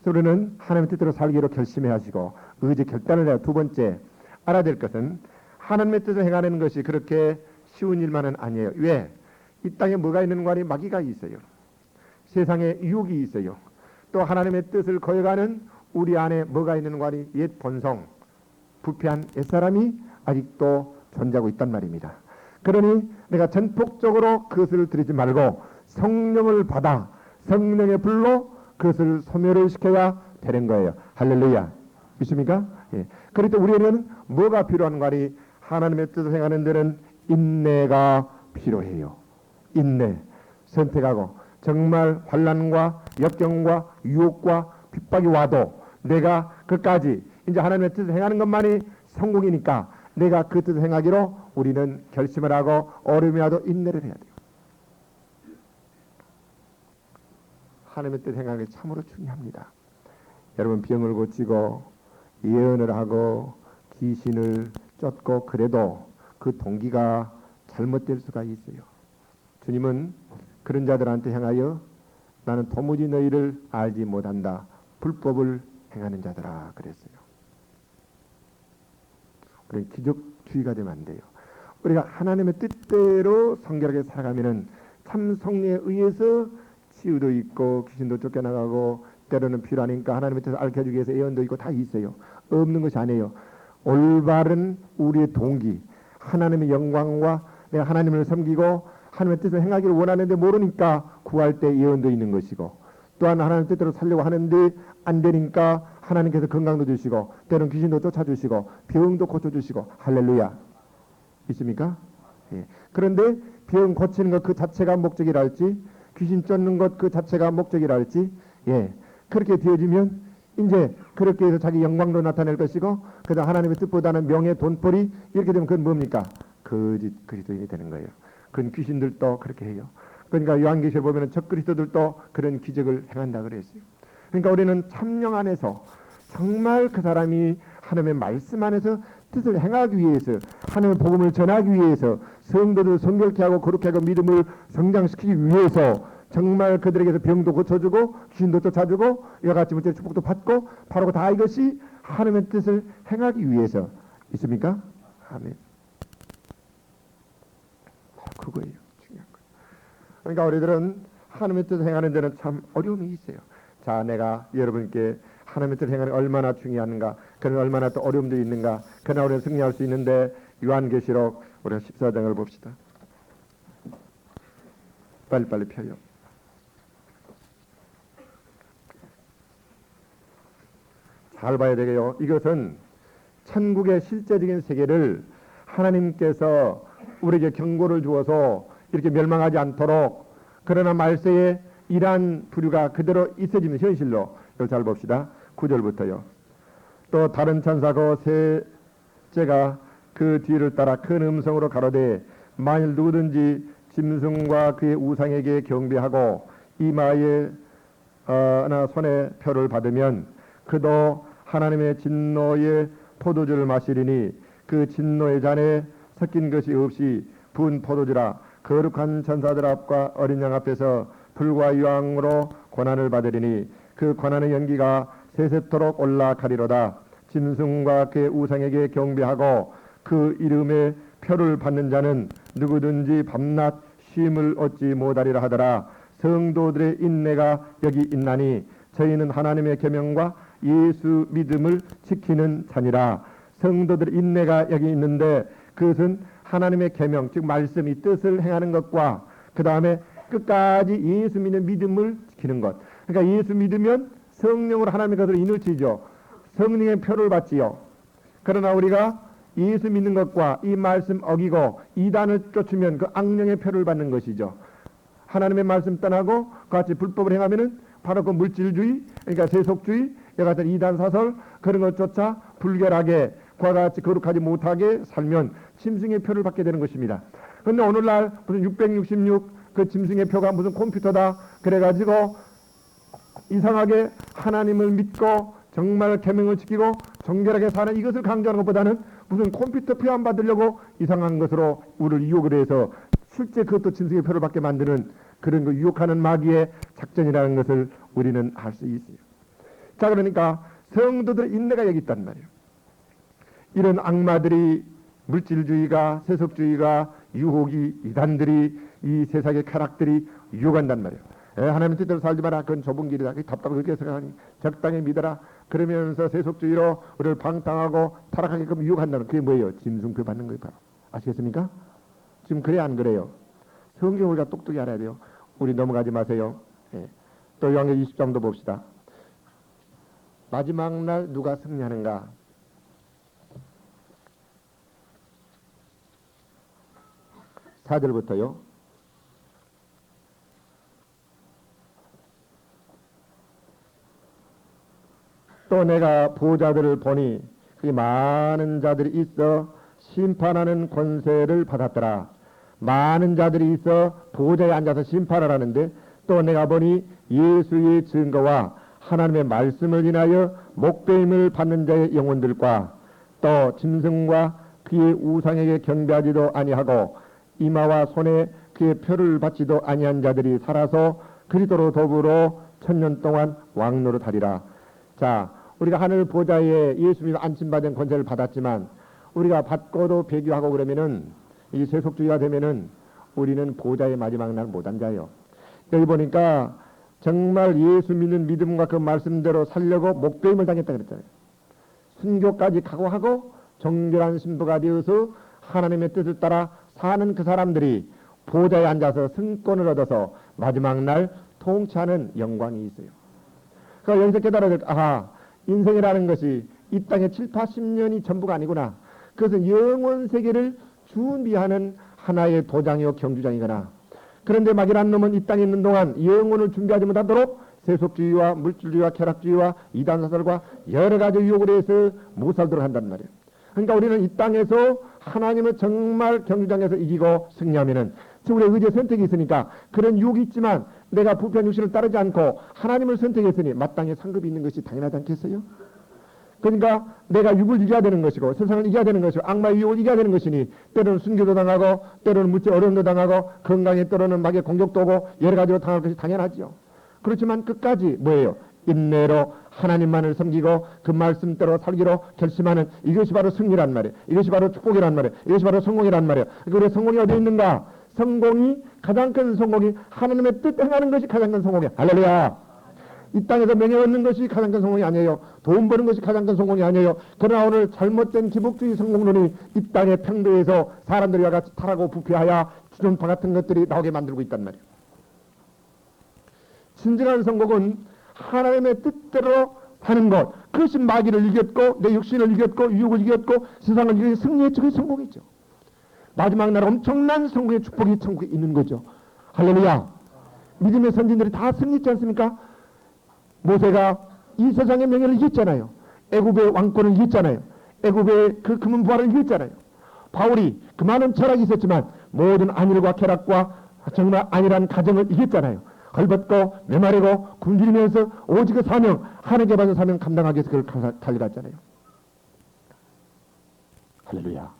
Speaker 1: 우리는 하나님의 뜻대로 살기로 결심해 하시고 의지 결단을 해야. 두 번째 알아야 될 것은 하나님의 뜻을 행하는 것이 그렇게 쉬운 일만은 아니에요. 왜? 이 땅에 뭐가 있는 거니? 마귀가 있어요. 세상에 유혹이 있어요. 또 하나님의 뜻을 거역하는 우리 안에 뭐가 있는 거니? 옛 본성, 부패한 옛사람이 아직도 존재하고 있단 말입니다. 그러니 내가 전폭적으로 그것을 들이지 말고 성령을 받아 성령의 불로 그것을 소멸을 시켜야 되는 거예요. 할렐루야. 믿습니까? 예. 그럴 때 우리는 뭐가 필요한가 하니 하나님의 뜻을 행하는 데는 인내가 필요해요. 인내. 선택하고 정말 환난과 역경과 유혹과 핍박이 와도 내가 끝까지 이제 하나님의 뜻을 행하는 것만이 성공이니까 내가 그 뜻을 행하기로 우리는 결심을 하고 어려움이 와도 인내를 해야 돼요. 하나님의 뜻 행하는 게 참으로 중요합니다. 여러분 병을 고치고 예언을 하고 귀신을 쫓고 그래도 그 동기가 잘못될 수가 있어요. 주님은 그런 자들한테 향하여 나는 도무지 너희를 알지 못한다. 불법을 행하는 자들아 그랬어요. 그런 기적주의가 되면 안 돼요. 우리가 하나님의 뜻대로 성결하게 살아가면은 참 성령에 의해서 치유도 있고 귀신도 쫓겨나가고 때로는 필요하니까 하나님의 뜻을 알려주기 위해서 예언도 있고 다 있어요. 없는 것이 아니에요. 올바른 우리의 동기, 하나님의 영광과 내가 하나님을 섬기고 하나님의 뜻을 행하기를 원하는데 모르니까 구할 때 예언도 있는 것이고 또한 하나님의 뜻대로 살려고 하는데 안 되니까 하나님께서 건강도 주시고 때로는 귀신도 쫓아주시고 병도 고쳐주시고 할렐루야. 있습니까? 예. 그런데 병 고치는 것 그 자체가 목적이랄지 귀신 쫓는 것 그 자체가 목적이랄지 예. 그렇게 되어지면 이제 그렇게 해서 자기 영광도 나타낼 것이고 그다음 하나님의 뜻보다는 명예 돈벌이 이렇게 되면 그건 뭡니까? 거짓 그리스도인이 되는 거예요. 그건 귀신들도 그렇게 해요. 그러니까 요한계시를 보면 적그리스도들도 그런 기적을 행한다 그랬어요. 그러니까 우리는 참령 안에서 정말 그 사람이 하나님의 말씀 안에서 뜻을 행하기 위해서 하나님의 복음을 전하기 위해서 성도들을 성결케 하고 거룩케 하고 믿음을 성장시키기 위해서 정말 그들에게서 병도 고쳐주고 귀신도 쫓아주고 이와 같이 물질의 축복도 받고 바로 다 이것이 하나님의 뜻을 행하기 위해서 있습니까? 아멘. 그거예요. 중요한 거예요. 그러니까 우리들은 하나님의 뜻을 행하는 데는 참 어려움이 있어요. 자, 내가 여러분께 하나님의 뜻을 행하는 게 얼마나 중요한가, 그런 얼마나 또 어려움도 있는가, 그러나 우리는 승리할 수 있는데 요한계시록 우리가 14장을 봅시다. 빨리빨리 펴요. 잘 봐야 되게요. 이것은 천국의 실제적인 세계를 하나님께서 우리에게 경고를 주어서 이렇게 멸망하지 않도록 그러나 말세에 이러한 부류가 그대로 있어지는 현실로 이걸 잘 봅시다. 9절부터요. 또 다른 천사가 셋째가 그 뒤를 따라 큰 음성으로 가로되 만일 누구든지 짐승과 그의 우상에게 경배하고 이마에 나 손에 표를 받으면 그도 하나님의 진노의 포도주를 마시리니 그 진노의 잔에 섞인 것이 없이 부은 포도주라 거룩한 천사들 앞과 어린 양 앞에서 불과 유황으로 고난을 받으리니 그 고난의 연기가 세세토록 올라가리로다. 짐승과 그의 우상에게 경배하고 그 이름의 표를 받는 자는 누구든지 밤낮 쉼을 얻지 못하리라 하더라. 성도들의 인내가 여기 있나니 저희는 하나님의 계명과 예수 믿음을 지키는 자니라. 성도들의 인내가 여기 있는데 그것은 하나님의 계명, 즉 말씀이 뜻을 행하는 것과 그 다음에 끝까지 예수 믿는 믿음을 지키는 것. 그러니까 예수 믿으면 성령으로 하나님의 것으로 인을 치죠. 성령의 표를 받지요. 그러나 우리가 예수 믿는 것과 이 말씀 어기고 이단을 쫓으면 그 악령의 표를 받는 것이죠. 하나님의 말씀 떠나고 같이 불법을 행하면은 바로 그 물질주의, 그러니까 세속주의, 여러 가지 이단 사설 그런 것조차 불결하게 그와 같이 거룩하지 못하게 살면 짐승의 표를 받게 되는 것입니다. 근데 오늘날 무슨 666 그 짐승의 표가 무슨 컴퓨터다 그래가지고 이상하게 하나님을 믿고 정말 계명을 지키고 정결하게 사는 이것을 강조하는 것보다는 무슨 컴퓨터 표현 받으려고 이상한 것으로 우리를 유혹을 해서 실제 그것도 짐승의 표를 받게 만드는 그런 거 유혹하는 마귀의 작전이라는 것을 우리는 알 수 있어요. 자, 그러니까 성도들의 인내가 여기 있단 말이에요. 이런 악마들이 물질주의가 세속주의가 유혹이 이단들이 이 세상의 쾌락들이 유혹한단 말이에요. 하나님 뜻대로 살지 마라. 그건 좁은 길이다. 답답하게 그렇게 생각하니 적당히 믿어라. 그러면서 세속주의로 우리를 방탕하고 타락하게끔 유혹한다는 그게 뭐예요? 짐승표 받는 거예요. 바로. 아시겠습니까? 지금 그래 안 그래요? 성경 우리가 똑똑히 알아야 돼요. 우리 넘어가지 마세요. 또 요한계시록 20장도 봅시다. 마지막 날 누가 승리하는가? 4절부터요. 또 내가 보호자들을 보니 그 많은 자들이 있어 심판하는 권세를 받았더라. 많은 자들이 있어 보호자에 앉아서 심판을 하는데 또 내가 보니 예수의 증거와 하나님의 말씀을 인하여 목배임을 받는 자의 영혼들과 또 짐승과 그의 우상에게 경배하지도 아니하고 이마와 손에 그의 표를 받지도 아니한 자들이 살아서 그리스도로 더불어 1000년 동안 왕노릇하리라. 자, 우리가 하늘 보좌에 예수님이 안침받은 권세를 받았지만 우리가 받고도 배교하고 그러면은 이 세속주의가 되면은 우리는 보좌의 마지막 날 못 앉아요. 여기 보니까 정말 예수 믿는 믿음과 그 말씀대로 살려고 목배임을 당했다 그랬잖아요. 순교까지 각오하고 정결한 신부가 되어서 하나님의 뜻을 따라 사는 그 사람들이 보좌에 앉아서 승권을 얻어서 마지막 날 통치하는 영광이 있어요. 그러니까 여기서 깨달아야 될, 아하, 인생이라는 것이 이 땅의 7, 80년이 전부가 아니구나. 그것은 영원 세계를 준비하는 하나의 도장이요 경주장이거나, 그런데 막이라는 놈은 이 땅에 있는 동안 영혼을 준비하지 못하도록 세속주의와 물질주의와 쾌락주의와 이단사설과 여러 가지 유혹을 해서 못 살도록 한단 말이에요. 그러니까 우리는 이 땅에서 하나님을 정말 경주장에서 이기고 승리하면은 우리의 의지의 선택이 있으니까 그런 유혹이 있지만 내가 부패한 육신을 따르지 않고 하나님을 선택했으니 마땅히 상급이 있는 것이 당연하지 않겠어요? 그러니까 내가 육을 이겨야 되는 것이고 세상을 이겨야 되는 것이고 악마의 유혹을 이겨야 되는 것이니 때로는 순교도 당하고 때로는 무지 어려움도 당하고 건강에 때로는 막의 공격도 오고 여러 가지로 당할 것이 당연하지요. 그렇지만 끝까지 뭐예요? 인내로 하나님만을 섬기고 그 말씀대로 살기로 결심하는 이것이 바로 승리란 말이에요. 이것이 바로 축복이란 말이에요. 이것이 바로 성공이란 말이에요. 그리고 성공이 어디 있는가? 성공이 가장 큰 성공이 하나님의 뜻 행하는 것이 가장 큰 성공이에요. 할렐루야. 이 땅에서 명예 얻는 것이 가장 큰 성공이 아니에요. 돈 버는 것이 가장 큰 성공이 아니에요. 그러나 오늘 잘못된 기복주의 성공론이 이 땅의 평도에서 사람들과 같이 타락하고 부패하여 주전파 같은 것들이 나오게 만들고 있단 말이에요. 진정한 성공은 하나님의 뜻대로 하는 것, 그것이 마귀를 이겼고 내 육신을 이겼고 유혹을 이겼고 세상을 이겨 승리했죠. 그게 성공이죠. 마지막 날 엄청난 성공의 축복이 천국에 있는 거죠. 할렐루야. 믿음의 선진들이 다 승리했지 않습니까? 모세가 이 세상의 명예를 이겼잖아요. 애굽의 왕권을 이겼잖아요. 애굽의 그 금은 부활을 이겼잖아요. 바울이 그 많은 철학이 있었지만 모든 안일과 쾌락과 정말 안일한 가정을 이겼잖아요. 헐벗고 메마르고 굶주리면서 오직 그 사명, 하나님께 받은 사명 감당하기 위해서 그걸 달려갔잖아요. 할렐루야.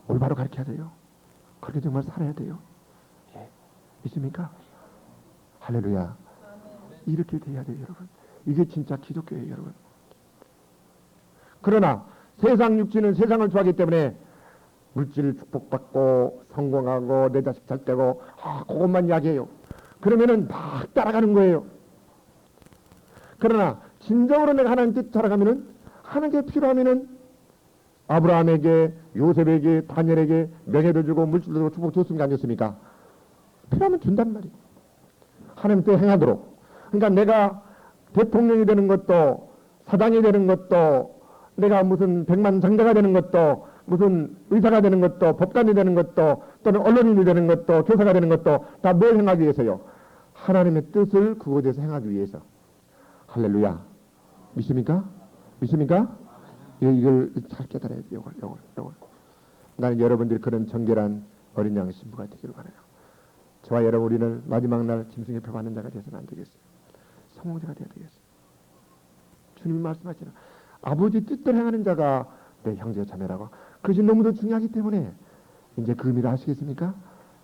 Speaker 1: 올바로 가르쳐야 돼요. 그렇게 정말 살아야 돼요. 예. 믿습니까? 할렐루야. 이렇게 돼야 돼요, 여러분. 이게 진짜 기독교예요, 여러분. 그러나 세상 육신은 세상을 좋아하기 때문에 물질 축복받고 성공하고 내 자식 잘 되고 그것만 이야기해요. 그러면은 막 따라가는 거예요. 그러나 진정으로 내가 하나님 뜻 따라가면은 하는 게 필요하면은 아브라함에게 요셉에게 다니엘에게 명예도 주고 물질도 주고 축복 줬으면 안 줬습니까? 필요하면 준단 말이에요. 하나님 뜻 행하도록. 그러니까 내가 대통령이 되는 것도 사장이 되는 것도 내가 무슨 백만장자가 되는 것도 무슨 의사가 되는 것도 법관이 되는 것도 또는 언론인이 되는 것도 교사가 되는 것도 다 뭘 행하기 위해서요? 하나님의 뜻을 그곳에서 행하기 위해서. 할렐루야. 믿습니까? 믿습니까? 이걸 잘 깨달아야 돼요. 이걸. 나는 여러분들이 그런 정결한 어린 양 신부가 되기를 바라요. 저와 여러분 우리는 마지막 날 짐승의 표 받는 자가 되어서는 안 되겠어요. 성공자가 되어야 되겠어요. 주님이 말씀하시는 아버지 뜻대로 행하는 자가 내 형제 자매라고. 그것이 너무도 중요하기 때문에 이제 그 의미를 아시겠습니까?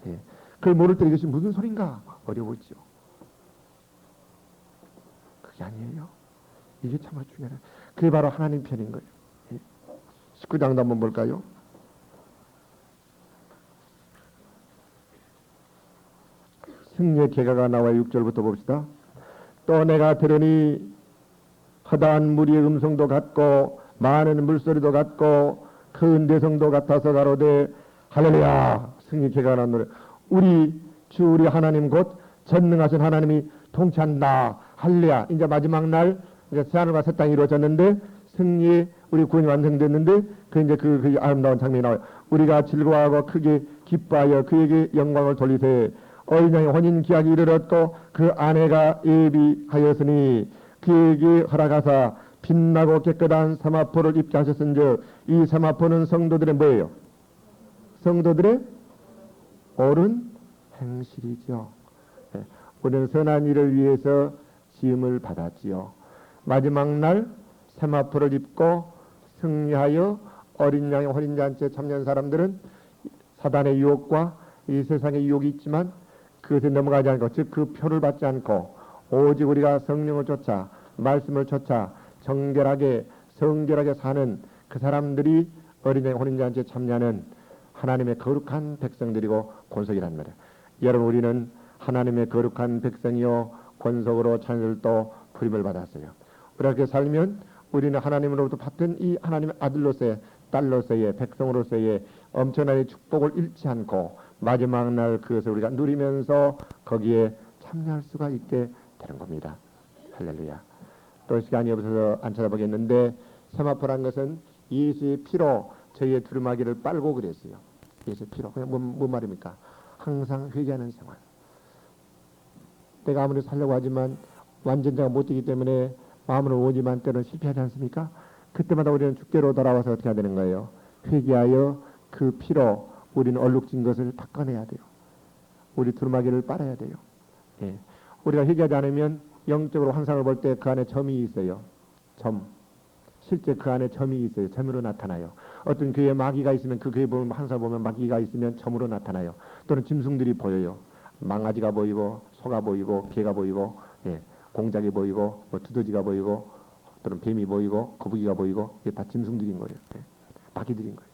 Speaker 1: 예. 그걸 모를 때 이것이 무슨 소린가 어려워지죠. 그게 아니에요. 이게 정말 중요해요. 그게 바로 하나님 편인 거예요. 예. 19장도 한번 볼까요? 승리의 계가가 나와 6절부터 봅시다. 또 내가 들으니 허다한 무리의 음성도 같고 많은 물소리도 같고 큰 대성도 같아서 가로되 할렐루야. 승리 계가가 나온 노래. 우리 주 우리 하나님 곧 전능하신 하나님이 통치한다. 할렐루야. 이제 마지막 날 이제 새하늘과 새 땅이 이루어졌는데 승리의 우리 구원이 완성됐는데 이제 그 아름다운 장면이 나와요. 우리가 즐거워하고 크게 기뻐하여 그에게 영광을 돌리세. 어린 양의 혼인 기약이 이르렀고 그 아내가 예비하였으니 그에게 허락하사 빛나고 깨끗한 세마포를 입게 하셨은즉 이 세마포는 성도들의 뭐예요? 성도들의 옳은 행실이죠. 네. 우리는 선한 일을 위해서 지음을 받았지요. 마지막 날 세마포를 입고 승리하여 어린 양의 혼인잔치에 참여한 사람들은 사단의 유혹과 이 세상의 유혹이 있지만 그것에 넘어가지 않고 즉 그 표를 받지 않고 오직 우리가 성령을 쫓아 말씀을 쫓아 정결하게 성결하게 사는 그 사람들이 어린 양의 혼인잔치에 참여하는 하나님의 거룩한 백성들이고 권속이란 말이에요. 여러분 우리는 하나님의 거룩한 백성이요 권속으로 자녀들도 부름을 받았어요. 그렇게 살면 우리는 하나님으로부터 받은 이 하나님의 아들로서의 딸로서의 백성으로서의 엄청난 축복을 잃지 않고 마지막 날 그것을 우리가 누리면서 거기에 참여할 수가 있게 되는 겁니다. 할렐루야. 또 시간이 없어서 안 찾아보겠는데 세마포란 것은 예수의 피로 저희의 두루마기를 빨고 그랬어요. 예수의 피로. 그냥 뭔 말입니까? 항상 회개하는 생활. 내가 아무리 살려고 하지만 완전자가 못 되기 때문에 마음으로 오지만 때로는 실패하지 않습니까? 그때마다 우리는 주께로 돌아와서 어떻게 해야 되는 거예요? 회개하여 그 피로 우리는 얼룩진 것을 닦아내야 돼요. 우리 두루마기를 빨아야 돼요. 예. 우리가 회개하지 않으면 영적으로 환상을 볼 때 그 안에 점이 있어요. 점. 실제 그 안에 점이 있어요. 점으로 나타나요. 어떤 교회에 마귀가 있으면 그 교회 보면 환상 보면 마귀가 있으면 점으로 나타나요. 또는 짐승들이 보여요. 망아지가 보이고 소가 보이고 개가 보이고 예. 공작이 보이고 뭐 두더지가 보이고 또는 뱀이 보이고 거북이가 보이고 이게 다 짐승들인 거예요. 예. 마귀들인 거예요.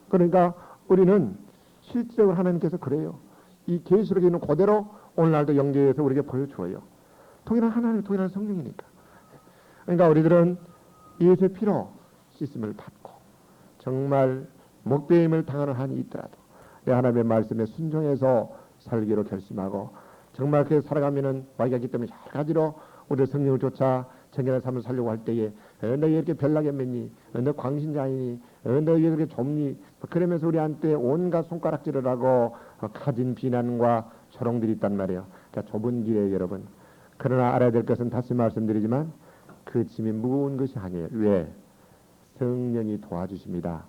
Speaker 1: 그러니까 우리는 실질적으로 하나님께서 그래요. 이 계시록에 있는 그대로 오늘날도 영계에서 우리에게 보여줘요. 통일한 하나님, 통일한 성령이니까. 그러니까 우리들은 예수의 피로 씻음을 받고 정말 목배임을 당하는 한이 있더라도 내 하나님의 말씀에 순종해서 살기로 결심하고 정말 그렇게 살아가면은 마귀가 있기 때문에 여러 가지로 우리 성령을 쫓아 정결한 삶을 살려고 할 때에 너 이렇게 별나게 맺니? 너 광신자이니? 너 이렇게 좁니? 그러면서 우리한테 온갖 손가락질을 하고 가진 비난과 조롱들이 있단 말이에요. 그러니까 좁은 길에 여러분. 그러나 알아야 될 것은 다시 말씀드리지만 그 짐이 무거운 것이 아니에요. 왜? 성령이 도와주십니다.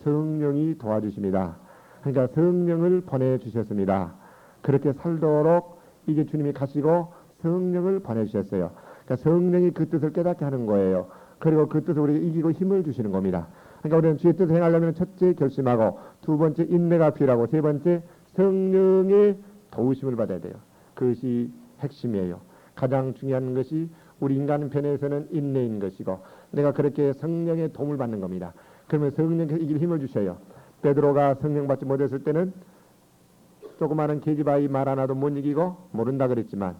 Speaker 1: 성령이 도와주십니다. 그러니까 성령을 보내주셨습니다. 그렇게 살도록 이게 주님이 가시고 성령을 보내주셨어요. 그러니까 성령이 그 뜻을 깨닫게 하는 거예요. 그리고 그 뜻을 우리가 이기고 힘을 주시는 겁니다. 그러니까 우리는 주의 뜻을 행하려면 첫째 결심하고 두 번째 인내가 필요하고 세 번째 성령의 도우심을 받아야 돼요. 그것이 핵심이에요. 가장 중요한 것이 우리 인간 편에서는 인내인 것이고 내가 그렇게 성령의 도움을 받는 겁니다. 그러면 성령께서 이길 힘을 주셔요. 베드로가 성령 받지 못했을 때는 조그마한 계집아이 말 하나도 못 이기고 모른다 그랬지만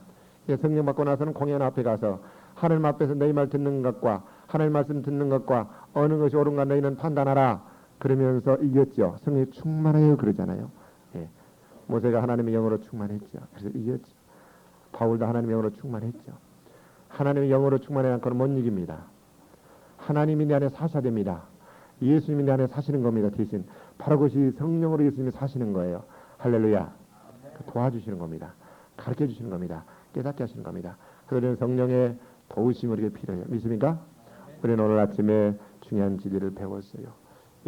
Speaker 1: 성령 받고 나서는 공연 앞에 가서 하나님 앞에서 너희 말 듣는 것과 하나님 말씀 듣는 것과 어느 것이 옳은가 너희는 판단하라 그러면서 이겼죠. 성령이 충만해요 그러잖아요. 예. 모세가 하나님의 영으로 충만했죠. 그래서 이겼죠. 바울도 하나님의 영으로 충만했죠. 하나님의 영으로 충만해 않고는 못 이깁니다. 하나님이 내 안에 사셔야 됩니다. 예수님이 내 안에 사시는 겁니다. 대신 바로 그것이 성령으로 예수님이 사시는 거예요. 할렐루야. 도와주시는 겁니다. 가르쳐 주시는 겁니다. 깨닫게 하시는 겁니다. 그러는 성령의 도우심이 우리에게 필요해요. 믿습니까? 우리는 오늘 아침에 중요한 진리를 배웠어요.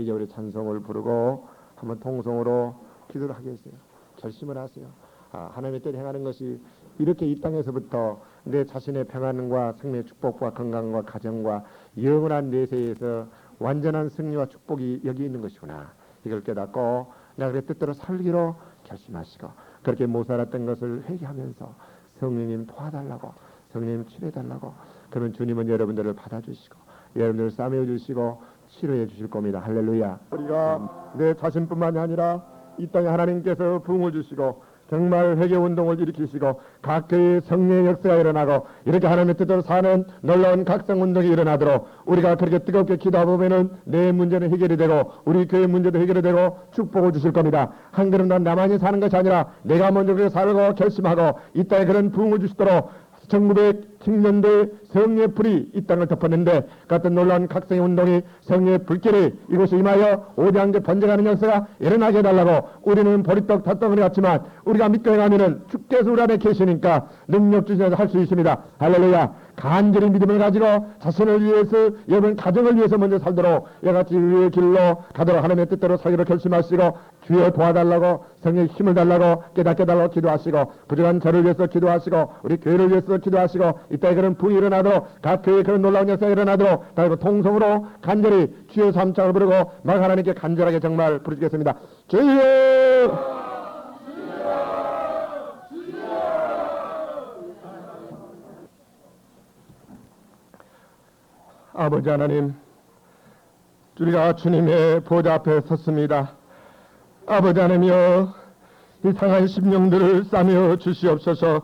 Speaker 1: 이제 우리 찬송을 부르고 한번 통성으로 기도를 하겠어요. 결심을 하세요. 하나님의 뜻 행하는 것이 이렇게 이 땅에서부터 내 자신의 평안과 생명의 축복과 건강과 가정과 영원한 내세에서 완전한 승리와 축복이 여기 있는 것이구나. 이걸 깨닫고 내가 그의 뜻대로 살기로 결심하시고 그렇게 못 살았던 것을 회개하면서 성령님 도와달라고, 성령님 치료해달라고, 그러면 주님은 여러분들을 받아주시고 여러분들을 싸매어주시고 치료해 주실 겁니다. 할렐루야. 우리가 내 자신뿐만이 아니라 이 땅에 하나님께서 부흥을 주시고 정말 회개운동을 일으키시고 각 교회의 성령의 역사가 일어나고 이렇게 하나님의 뜻대로 사는 놀라운 각성운동이 일어나도록 우리가 그렇게 뜨겁게 기도하면은 내 문제는 해결이 되고 우리 교회 문제도 해결이 되고 축복을 주실 겁니다. 한 걸음 난 나만이 사는 것이 아니라 내가 먼저 그렇게 살고 결심하고 이 땅에 그런 부흥을 주시도록 1910년도에 성령의 불이 이 땅을 덮었는데 같은 놀라운 각성의 운동이 성령의 불길이 이곳에 임하여 오대한게 번져가는 역사가 일어나게 해달라고. 우리는 보리떡 닷덩어리 같지만 우리가 믿고 행하면은 주께서 우리 안에 계시니까 능력 주셔서 할 수 있습니다. 할렐루야. 간절히 믿음을 가지고 자신을 위해서 여러분 가정을 위해서 먼저 살도록 이같이 의의 길로 가도록 하나님의 뜻대로 살기로 결심하시고 주여 도와달라고 성령의 힘을 달라고 깨닫게 달라고 기도하시고 부족한 저를 위해서 기도하시고 우리 교회를 위해서 기도하시고 이따에 그런 부흥이 일어나도록 각 교회에 그런 놀라운 역사가 일어나도록 다이고 통성으로 간절히 주여 삼창을 부르고 막 하나님께 간절하게 정말 부르시겠습니다. 주여 아버지 하나님, 우리가 주님의 보좌 앞에 섰습니다. 아버지 하나님이여, 이 상한 심령들을 싸매어 주시옵소서.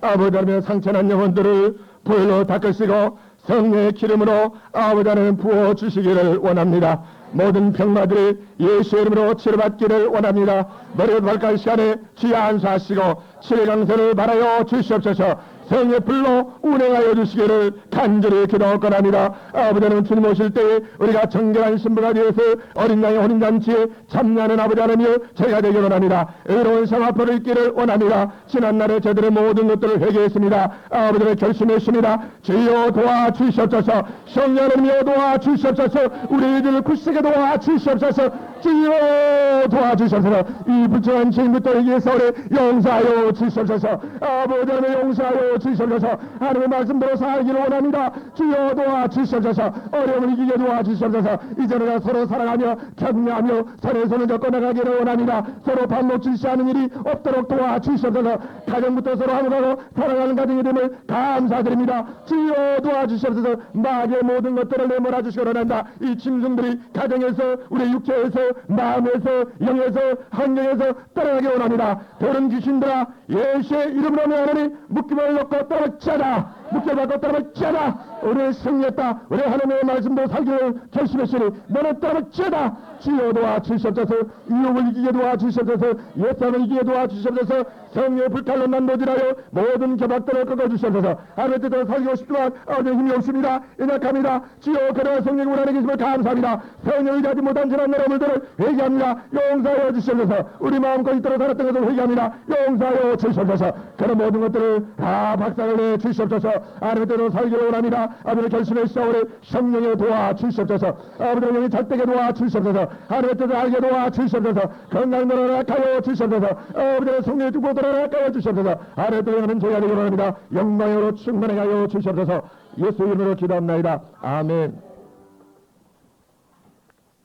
Speaker 1: 아버지 하나님의 상처난 영혼들을 보혈로 닦으시고 성령의 기름으로 아버지 하나님 부어 주시기를 원합니다. 모든 병마들이 예수의 이름으로 치료받기를 원합니다. 머리부터 발까지 시간에 주여 안수하시고 치료 강선을 바라여 주시옵소서. 성의 불로 운행하여 주시기를 간절히 기도하옵건합니다. 아버지는 주님 오실 때에 우리가 정결한 신부가 되어서 어린 양의 혼인잔치에 참여하는 아버지 하나님이여 제가 되기를 원합니다. 의로운 성화표를 있기를 원합니다. 지난날에 저들의 모든 것들을 회개했습니다. 아버지를 결심했습니다. 주여 도와주시옵소서. 성령 하나님이여 도와주시옵소서. 우리들 굳세게 도와주시옵소서. 주여 도와주시옵소서. 이 불쌍한 죄인부터 위해서 우리 용서하여 주시옵소서. 아버지 하나님 용서하여 주시옵소서. 하나님의 말씀대로 살기를 원합니다. 주여 도와주시옵소서. 어려움을 이기게 도와주시옵소서. 이제는 서로 사랑하며 격려하며 서로의 손을 잡고 나가기를 원합니다. 서로 반목 질시하는 일이 없도록 도와주시옵소서. 가정부터 서로 화목하고 사랑하는 가정이 됨을 감사드립니다. 주여 도와주시옵소서. 마귀의 모든 것들을 내몰아 주시기 원한다. 이 짐승들이 가정에서 우리 육체에서 마음에서 영에서 환경에서 떠나가기 원합니다. 다른 귀신들아 예수의 이름으로 명하노니 묶임을 놓고 떨어지자. 묶임을 받고 떨어지자. 우리를 승리했다. 우리 하나님의 말씀도 살기를 결심했으니 너는 떨어지자. 주여 도와주시옵소서. 유혹을 이기게 도와주시옵소서. 옛사람을 이기게 도와주시옵소서. 성령의 불칼로 난도질하여 모든 결박들을 꺾어주시옵소서. 하나님의 뜻대로 살기고 싶지만 아버지의 힘이 없습니다. 연약합니다. 주여 그러나 성령이 우리 안에 계심을 감사합니다. 성령을 의지하지 못한 지난 여러분들을 회개합니다. 용서하여 주시옵소서. 우리 마음껏 있도록 살았던 것을 회개합니다. 용서하여 주시옵소서. 그런 모든 것들을 다 박살을 내 주시옵소서. 하나님의 뜻대로 살기를 원합니다. 아버지를 결심했어. 우리 성령에 도와주시옵소서. 아버지의 영이 잘되게 도와주시옵소서. 하나님의 뜻을 알게 도와주시옵소서. 건강을 허락하여 주시옵소서. 아버지의 성령의 축복을 허락하여 주시옵소서. 하나님의 뜻을 하는 저희가 되기를 원합니다. 영광으로 충만하게 하여 주시옵소서. 예수 이름으로 기도합나이다. 아멘.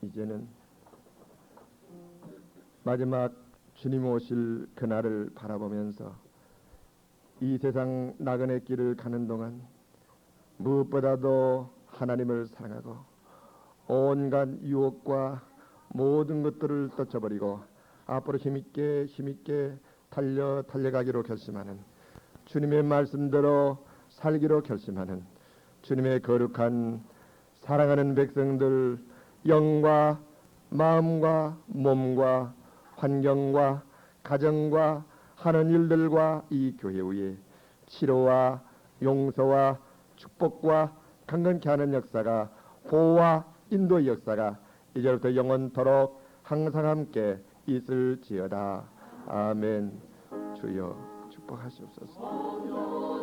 Speaker 1: 이제는 마지막 주님 오실 그날을 바라보면서 이 세상 나그네 길을 가는 동안 무엇보다도 하나님을 사랑하고 온갖 유혹과 모든 것들을 떨쳐버리고 앞으로 힘있게 달려가기로 결심하는, 주님의 말씀대로 살기로 결심하는 주님의 거룩한 사랑하는 백성들, 영과 마음과 몸과 환경과 가정과 하는 일들과 이 교회 위에 치료와 용서와 축복과 강건케 하는 역사가, 보호와 인도의 역사가 이제부터 영원토록 항상 함께 있을지어다. 아멘. 주여 축복하시옵소서.